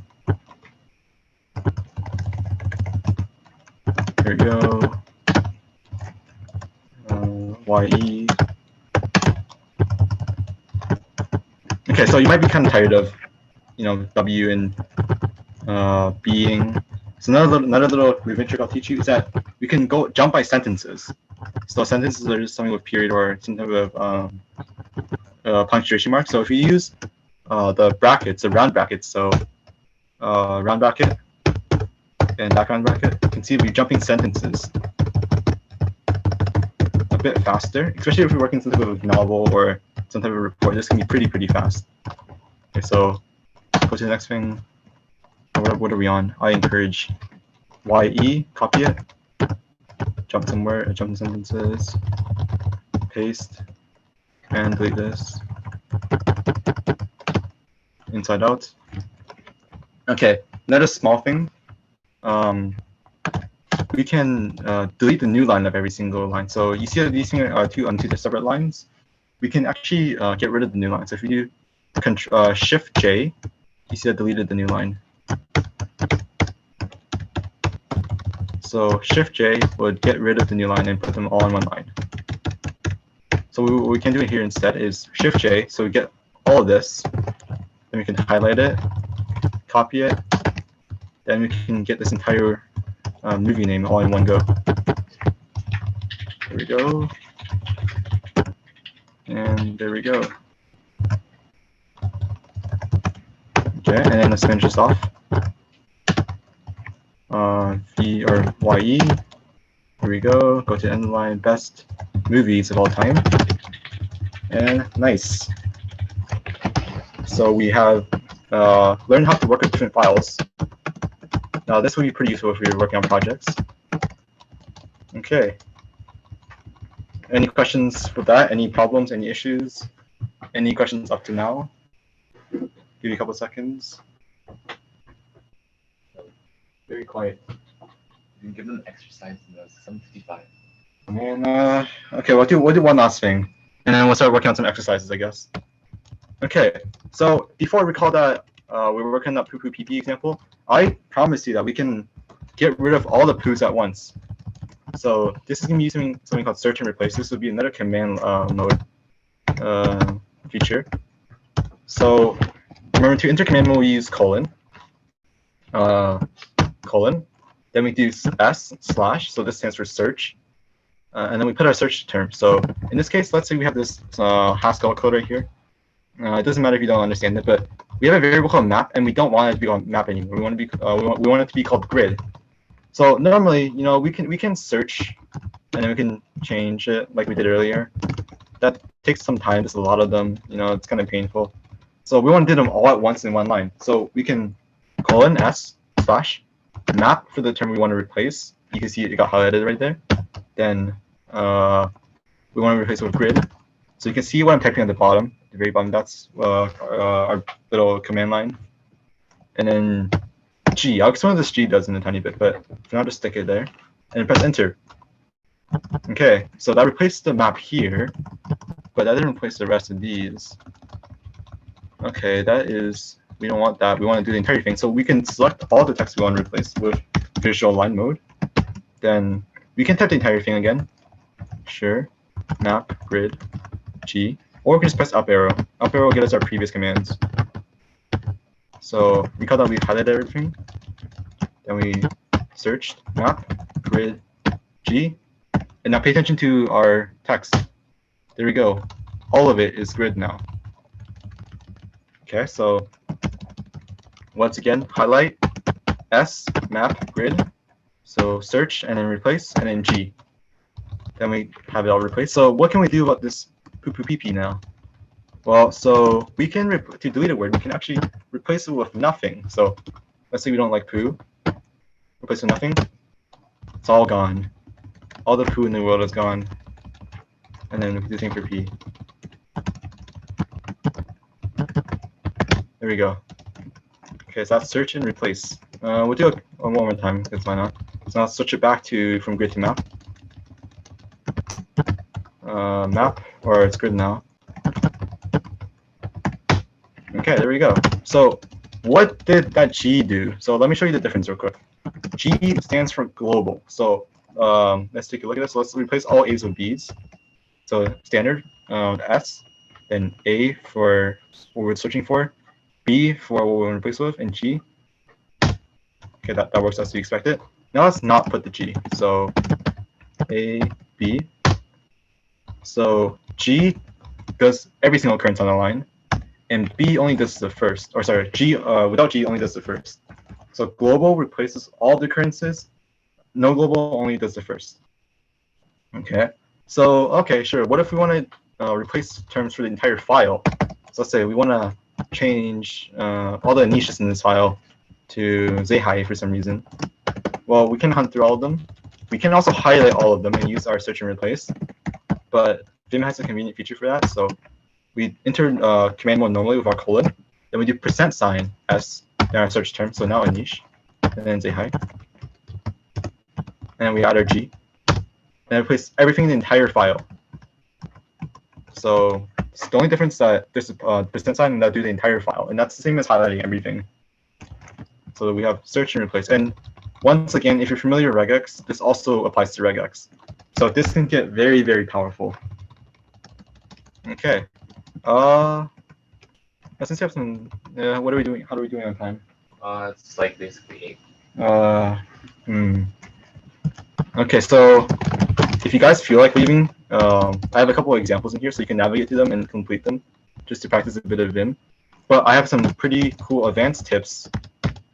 Here we go. YE. Okay, so you might be kind of tired of, W and being. So another little movement trick I'll teach you is that we can go jump by sentences. So sentences are just something with period or some type of punctuation mark. So if you use the brackets, the round brackets, so round bracket and background bracket, you can see we're jumping sentences a bit faster, especially if you're working some type of novel or some type of report. This can be pretty fast. Okay, so go to the next thing. What are we on? I encourage YE, copy it, jump somewhere, jump in sentences, paste, and delete this. Inside out. Okay, another small thing. We can delete the new line of every single line. So you see that these things are two separate lines. We can actually get rid of the new line. So if you do Shift J, you see that deleted the new line. So Shift J would get rid of the new line and put them all in one line. So what we can do here instead is Shift J, so we get all of this. Then we can highlight it, copy it. Then we can get this entire movie name all in one go. There we go. And there we go. Okay, and then let's finish this off. V or YE. Here we go. Go to end of line, best movies of all time. And nice. So we have learned how to work with different files. Now this would be pretty useful if you're working on projects. Okay. Any questions with that? Any problems? Any issues? Any questions up to now? Give you a couple seconds. Very quiet. You can give them exercise in those 755. And okay, we'll do one last thing, and then we'll start working on some exercises, I guess. Okay, so before, recall that we were working on that poo-poo pee-pee example. I promise you that we can get rid of all the poos at once. So this is going to be using something called search and replace. This would be another command mode feature. So remember, to enter command mode, we use colon. Then we do s/, so this stands for search. And then we put our search term. So in this case, let's say we have this Haskell code right here. It doesn't matter if you don't understand it, but we have a variable called map, and we don't want it to be called map anymore. We want to be we want it to be called grid. So normally, we can search, and then we can change it like we did earlier. That takes some time. There's a lot of them. It's kind of painful. So we want to do them all at once in one line. So we can colon s/, map for the term we want to replace. You can see it got highlighted right there. Then we want to replace it with grid. So you can see what I'm typing at the bottom, the very bottom. That's our little command line. And then G. I'll explain what this G does in a tiny bit, but for now, just stick it there. And press enter. Okay, so that replaced the map here, but that didn't replace the rest of these. Okay, we don't want that. We want to do the entire thing. So we can select all the text we want to replace with visual line mode. Then we can type the entire thing again. Sure. Map, grid, G. Or we can just press up arrow. Up arrow will get us our previous commands. So recall that we highlighted everything. Then we searched map, grid, G. And now pay attention to our text. There we go. All of it is grid now. Okay, so once again, highlight, S, map, grid. So search, and then replace, and then G. Then we have it all replaced. So what can we do about this poo poo pee pee now? Well, so we can, to delete a word, we can actually replace it with nothing. So let's say we don't like poo. Replace with nothing. It's all gone. All the poo in the world is gone. And then we can do the same for p. There we go. Okay, so that's search and replace. We'll do it one more time, because why not? So now let's switch it back from grid to map. Map, or it's grid now. Okay, there we go. So what did that G do? So let me show you the difference real quick. G stands for global. So let's take a look at this. So let's replace all A's with B's. So standard, S, then A for what we're searching for, B for what we want to replace with, and G. Okay, that works as we expected. Now let's not put the G. So A, B. So G does every single occurrence on the line, and B only does the first. Or sorry, G without G only does the first. So global replaces all the occurrences. No global only does the first. Okay. So okay, sure. What if we want to replace terms for the entire file? So let's say we want to change all the niches in this file to Zeihai for some reason. Well, we can hunt through all of them. We can also highlight all of them and use our search and replace. But Vim has a convenient feature for that. So we enter command mode normally with our colon. Then we do %sign s in our search term. So now a niche, and then Zeihai. And then we add our G. And replace everything in the entire file. So the only difference that there's a %sign and that do the entire file, and that's the same as highlighting everything. So we have search and replace. And once again, if you're familiar with regex, this also applies to regex. So this can get very, very powerful. Okay. Since you have some, what are we doing? How are we doing on time? It's like basically 8. Okay, so if you guys feel like leaving, I have a couple of examples in here so you can navigate through them and complete them just to practice a bit of Vim. But I have some pretty cool advanced tips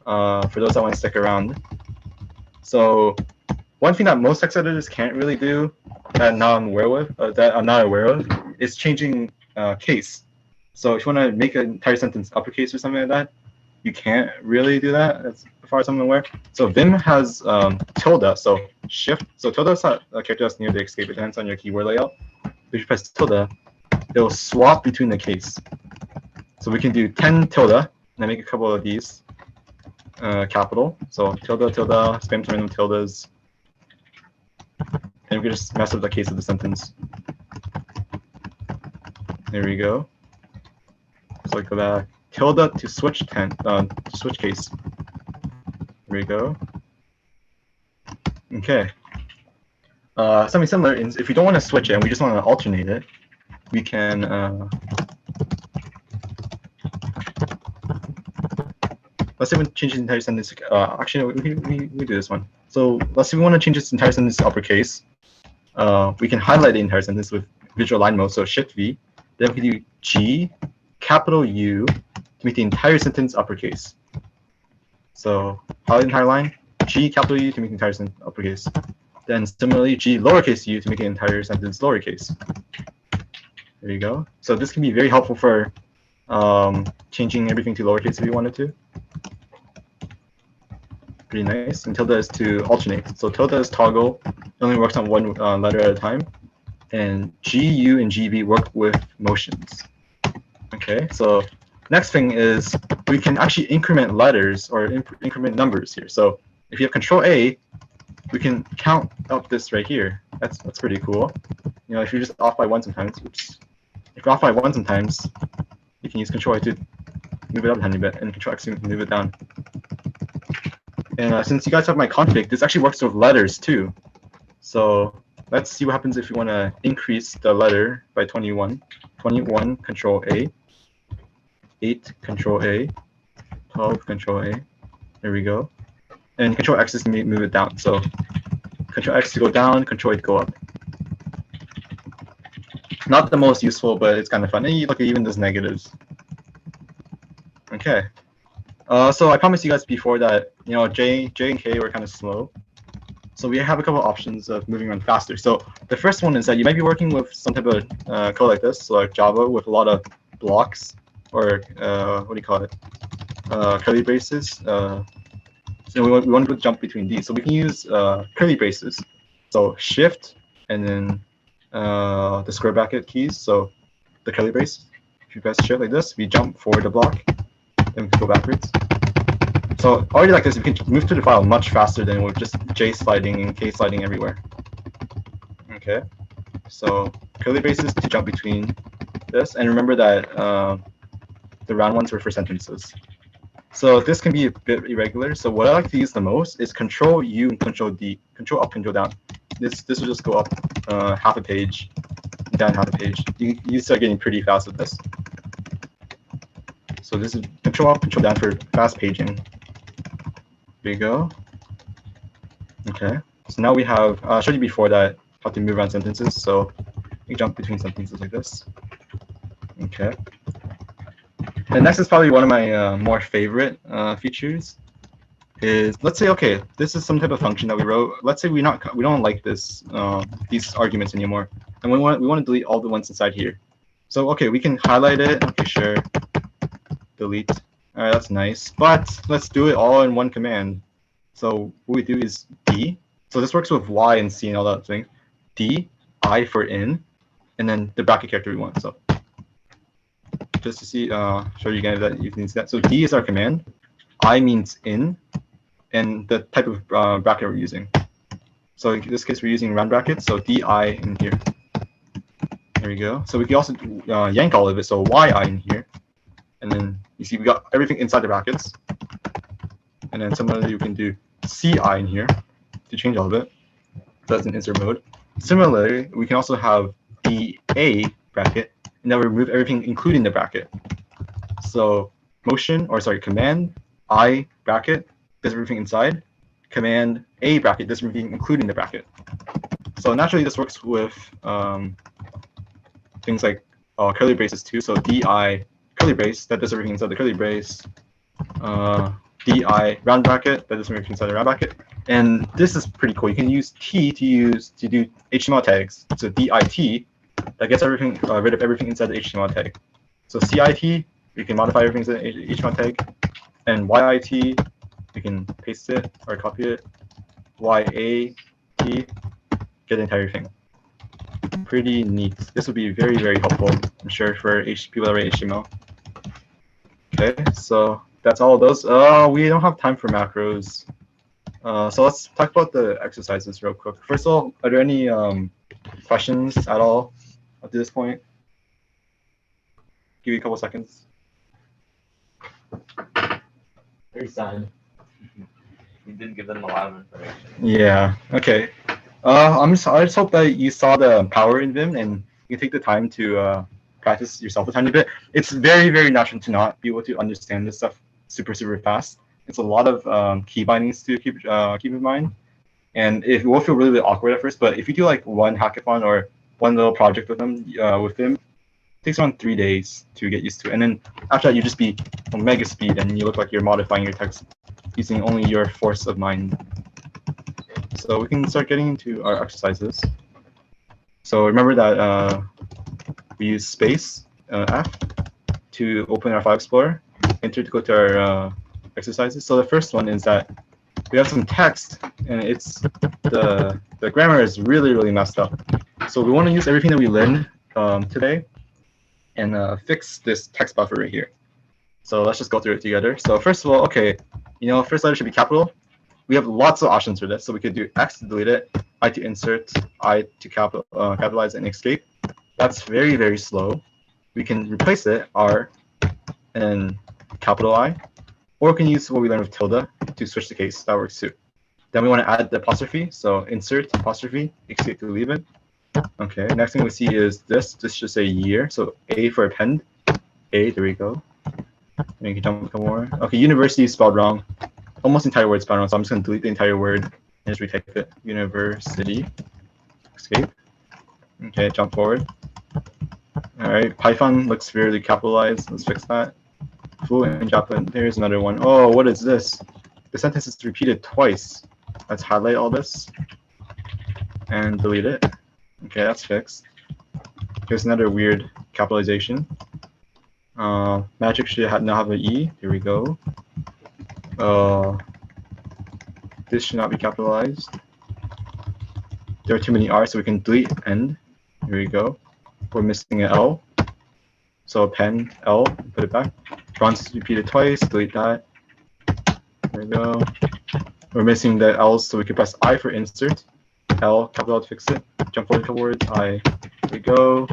for those that want to stick around. So one thing that most text editors can't really do that I'm not aware of, is changing case. So if you want to make an entire sentence uppercase or something like that, you can't really do that as far as I'm aware. So Vim has tilde, so shift. So tilde is a character that's near the escape. It depends on your keyboard layout. If you press tilde, it'll swap between the case. So we can do 10 tilde, and then make a couple of these capital. So tilde, tilde, spam to random tildes. And we can just mess up the case of the sentence. There we go. So go back. Tilde to switch switch case. There we go. Okay. Something similar is if we don't want to switch it and we just want to alternate it, we can let's say we change the entire sentence. Actually, we do this one. So let's say we want to change this entire sentence to uppercase. We can highlight the entire sentence with visual line mode. So Shift V. Then we can do G, capital U, to make the entire sentence uppercase. So highlight the entire line. G, capital U, to make the entire sentence uppercase. Then similarly, G, lowercase u, to make the entire sentence lowercase. There you go. So this can be very helpful for changing everything to lowercase if you wanted to. Pretty nice. And tilde is to alternate. So tilde is toggle. It only works on one letter at a time. And GU and GB work with motions. Okay, so next thing is we can actually increment letters or increment numbers here. So if you have Control A, we can count up this right here. That's pretty cool. You know, if you're just off by one sometimes, oops. If you're off by one sometimes, you can use Control A to move it up a tiny bit, and Control X to move it down. And since you guys have my config, this actually works with letters too. So let's see what happens if you want to increase the letter by 21. 21, Control A. 8, Control A. 12, Control A. There we go. And Control X is to move it down. So Control X to go down, Control A to go up. Not the most useful, but it's kind of fun. And you look at even those negatives. Okay. So I promised you guys before that J and K were kind of slow. So we have a couple of options of moving around faster. So the first one is that you might be working with some type of code like this, so like Java with a lot of blocks or what do you call it? Curly braces. So we want to jump between these. So we can use curly braces. So Shift and then the square bracket keys. So the curly brace. If you press Shift like this, we jump forward the block, then we can go backwards. So already like this, we can move through the file much faster than with just J sliding and K sliding everywhere. Okay. So curly braces to jump between this, and remember that the round ones were for sentences. So this can be a bit irregular. So what I like to use the most is Control U and Control D, Control up, Control down. This will just go up half a page, down half a page. You start getting pretty fast with this. So this is Control up, Control down for fast paging. There you go. Okay. So now we have I showed you before that how to move around sentences. So we jump between sentences like this. Okay. And next is probably one of my more favorite features. Is let's say okay, this is some type of function that we wrote. Let's say we don't like this these arguments anymore, and we want to delete all the ones inside here. So okay, we can highlight it. Okay, sure. Delete. All right, that's nice. But let's do it all in one command. So what we do is D. So this works with Y and C and all that thing. D, I for in, and then the bracket character we want. So just to see, show you guys that you can see that. So D is our command. I means in, and the type of bracket we're using. So in this case, we're using round brackets. So DI in here. There we go. So we can also yank all of it. So YI in here. And then you see we got everything inside the brackets. And then similarly, you can do CI in here to change all of it. That's in insert mode. Similarly, we can also have the A bracket, and then we remove everything including the bracket. So command I bracket does everything inside. Command A bracket does everything including the bracket. So naturally, this works with things like curly braces too. So DI curly brace, that does everything inside the curly brace. DI round bracket, that does everything inside the round bracket. And this is pretty cool. You can use T to do HTML tags. So DIT, that gets everything rid of everything inside the HTML tag. So CIT, you can modify everything inside the HTML tag. And YIT, you can paste it or copy it. YAT, get the entire thing. Pretty neat. This would be very, very helpful, I'm sure, for people that write HTML. Okay, so that's all of those. We don't have time for macros. So let's talk about the exercises real quick. First of all, are there any questions at all up to this point? Give you a couple seconds. Very sad. You didn't give them a lot of information. Yeah. Okay. I just hope that you saw the power in Vim and you take the time to practice yourself a tiny bit. It's very, very natural to not be able to understand this stuff super, super fast. It's a lot of key bindings to keep in mind, and it will feel really, really awkward at first. But if you do like one hackathon or one little project with them, it takes around 3 days to get used to it. And then after that, you just be mega speed, and you look like you're modifying your text using only your force of mind. So we can start getting into our exercises. So remember that we use space F to open our File Explorer, enter to go to our exercises. So the first one is that we have some text, and it's the grammar is really, really messed up. So we want to use everything that we learned today and fix this text buffer right here. So let's just go through it together. So first of all, okay, first letter should be capital. We have lots of options for this. So we could do X to delete it, I to insert, I to capitalize and escape. That's very, very slow. We can replace it, R, and capital I. Or we can use what we learned with tilde to switch the case. That works too. Then we want to add the apostrophe. So insert apostrophe, escape to leave it. Okay, next thing we see is this. This should say year. So A for append. A, there we go. And you can jump a couple more. Okay, university is spelled wrong. Almost the entire word spelled wrong. So I'm just going to delete the entire word and just retype it. University. Escape. Okay, jump forward. All right, Python looks really capitalized. Let's fix that. Fluent in Japan. There's another one. Oh, what is this? The sentence is repeated twice. Let's highlight all this and delete it. Okay, that's fixed. Here's another weird capitalization. Magic should now have an E. Here we go. This should not be capitalized. There are too many R's, so we can delete end. Here we go. We're missing an L. So append L, put it back. Bronze is repeated twice, delete that. There we go. We're missing the L's, so we can press I for insert. L, capital L to fix it. Jump forward a couple words, I. Here we go.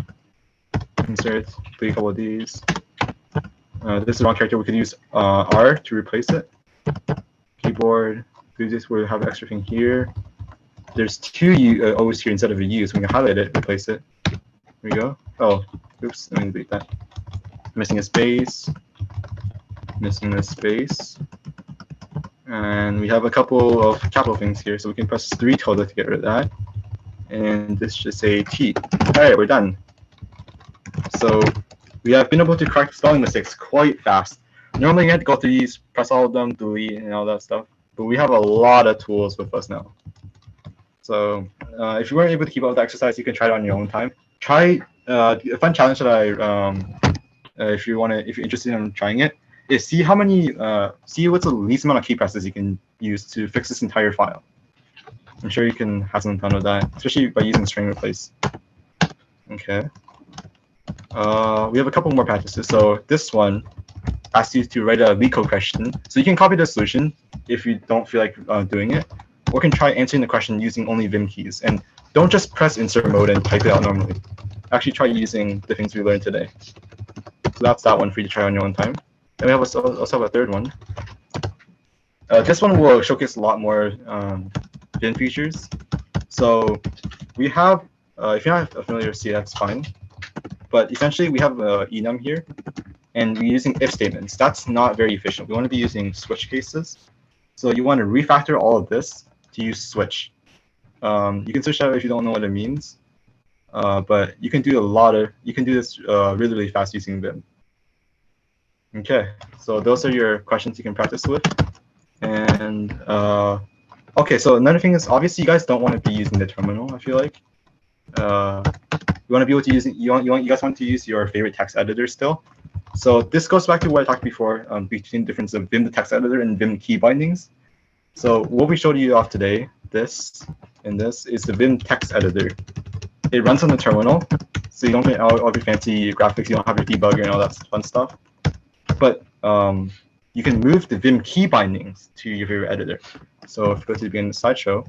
Insert, delete a couple of these. This is the wrong character. We could use R to replace it. Keyboard, do this, we have an extra thing here. There's two O's here instead of a U, so we can highlight it, replace it. Here we go. Oh, oops, let me delete that. Missing a space. Missing a space. And we have a couple of capital things here, so we can press 3 tilde to get rid of that. And this should say T. All right, we're done. So we have been able to correct spelling mistakes quite fast. Normally you had to go through these, press all of them, delete, and all that stuff. But we have a lot of tools with us now. So if you weren't able to keep up with the exercise, you can try it on your own time. Try a fun challenge that if you're interested in trying it, is see what's the least amount of key presses you can use to fix this entire file. I'm sure you can have some fun with that, especially by using string replace. Okay. We have a couple more practices. So this one asks you to write a LeetCode question. So you can copy the solution if you don't feel like doing it, or can try answering the question using only Vim keys. And don't just press insert mode and type it out normally. Actually try using the things we learned today. So that's that one for you to try on your own time. Then we have also have a third one. This one will showcase a lot more Vim features. So we have, if you're not familiar with C, that's fine. But essentially, we have enum here, and we're using if statements. That's not very efficient. We want to be using switch cases. So you want to refactor all of this to use switch. You can switch out if you don't know what it means, but you can do this really, really fast using Vim. Okay, so those are your questions you can practice with. And okay, so another thing is obviously you guys don't want to be using the terminal. I feel like you want to be able to use you guys want to use your favorite text editor still. So this goes back to what I talked before between the difference of Vim the text editor and Vim key bindings. So what we showed you off today, this is the Vim text editor. It runs on the terminal, so you don't get all your fancy graphics. You don't have your debugger and all that fun stuff. But you can move the Vim key bindings to your favorite editor. So if you go to the beginning of the slideshow,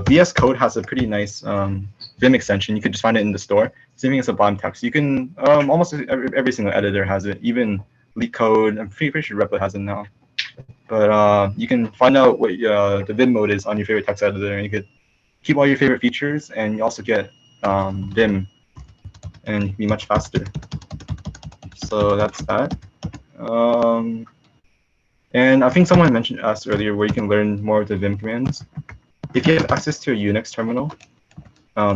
VS Code has a pretty nice Vim extension. You can just find it in the store. Same thing as a bottom text. You can almost every single editor has it. Even LeetCode, I'm pretty sure Replit has it now. But you can find out what the Vim mode is on your favorite text editor, and you could keep all your favorite features, and you also get Vim, and be much faster. So that's that. And I think someone asked earlier where you can learn more of the Vim commands. If you have access to a Unix terminal,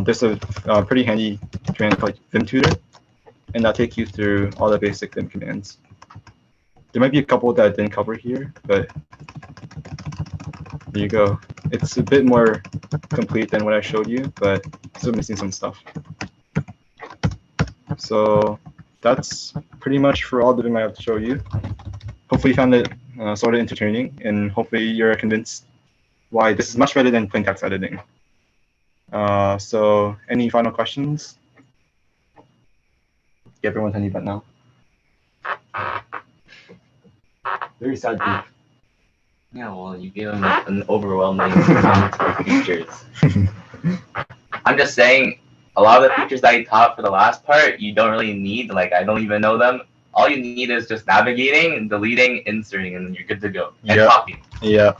there's a pretty handy command called Vim Tutor, and that'll take you through all the basic Vim commands. There might be a couple that I didn't cover here, but there you go. It's a bit more complete than what I showed you, but still missing some stuff. So that's pretty much for all the Vim I have to show you. Hopefully you found it sort of entertaining, and hopefully you're convinced why this is much better than plain text editing. So any final questions? Give everyone honey butt now. Very sad group. Yeah, well, you gave them an overwhelming amount of features. I'm just saying, a lot of the features that you taught for the last part, you don't really need. Like, I don't even know them. All you need is just navigating, deleting, inserting, and then you're good to go. And copying. Yeah.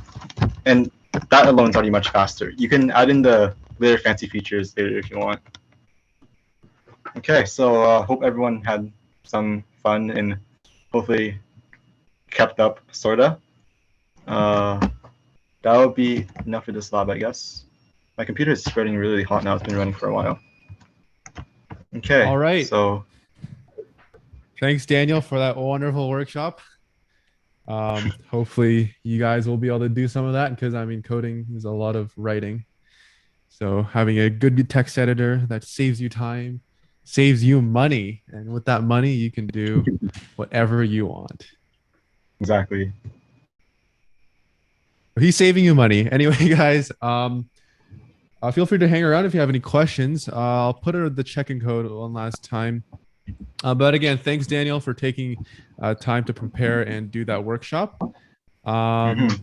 And that alone is already much faster. You can add in the later fancy features later if you want. Okay, so hope everyone had some fun and hopefully kept up, sorta. That would be enough for this lab, I guess. My computer is spreading really hot now. It's been running for a while. Okay. All right. So thanks, Daniel, for that wonderful workshop. Hopefully you guys will be able to do some of that, because I mean, coding is a lot of writing. So having a good text editor that saves you time, saves you money, and with that money you can do whatever you want. exactly. He's saving you money anyway, guys. Feel free to hang around if you have any questions. I'll put the check-in code one last time. But again, thanks, Daniel, for taking time to prepare and do that workshop. And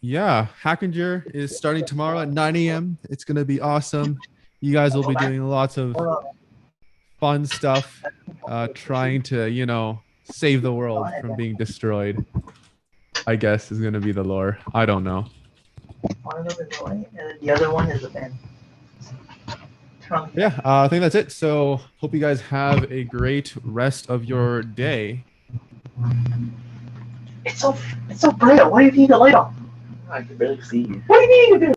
yeah, Hackinger is starting tomorrow at 9 a.m. It's going to be awesome. You guys will be doing lots of fun stuff, trying to, you know, save the world from being destroyed, I guess is going to be the lore. I don't know. One of them is a light, and the other one is a pen. Yeah, I think that's it. So hope you guys have a great rest of your day. It's so bright. Why do you need the light on? I can barely see you. What do you mean you do?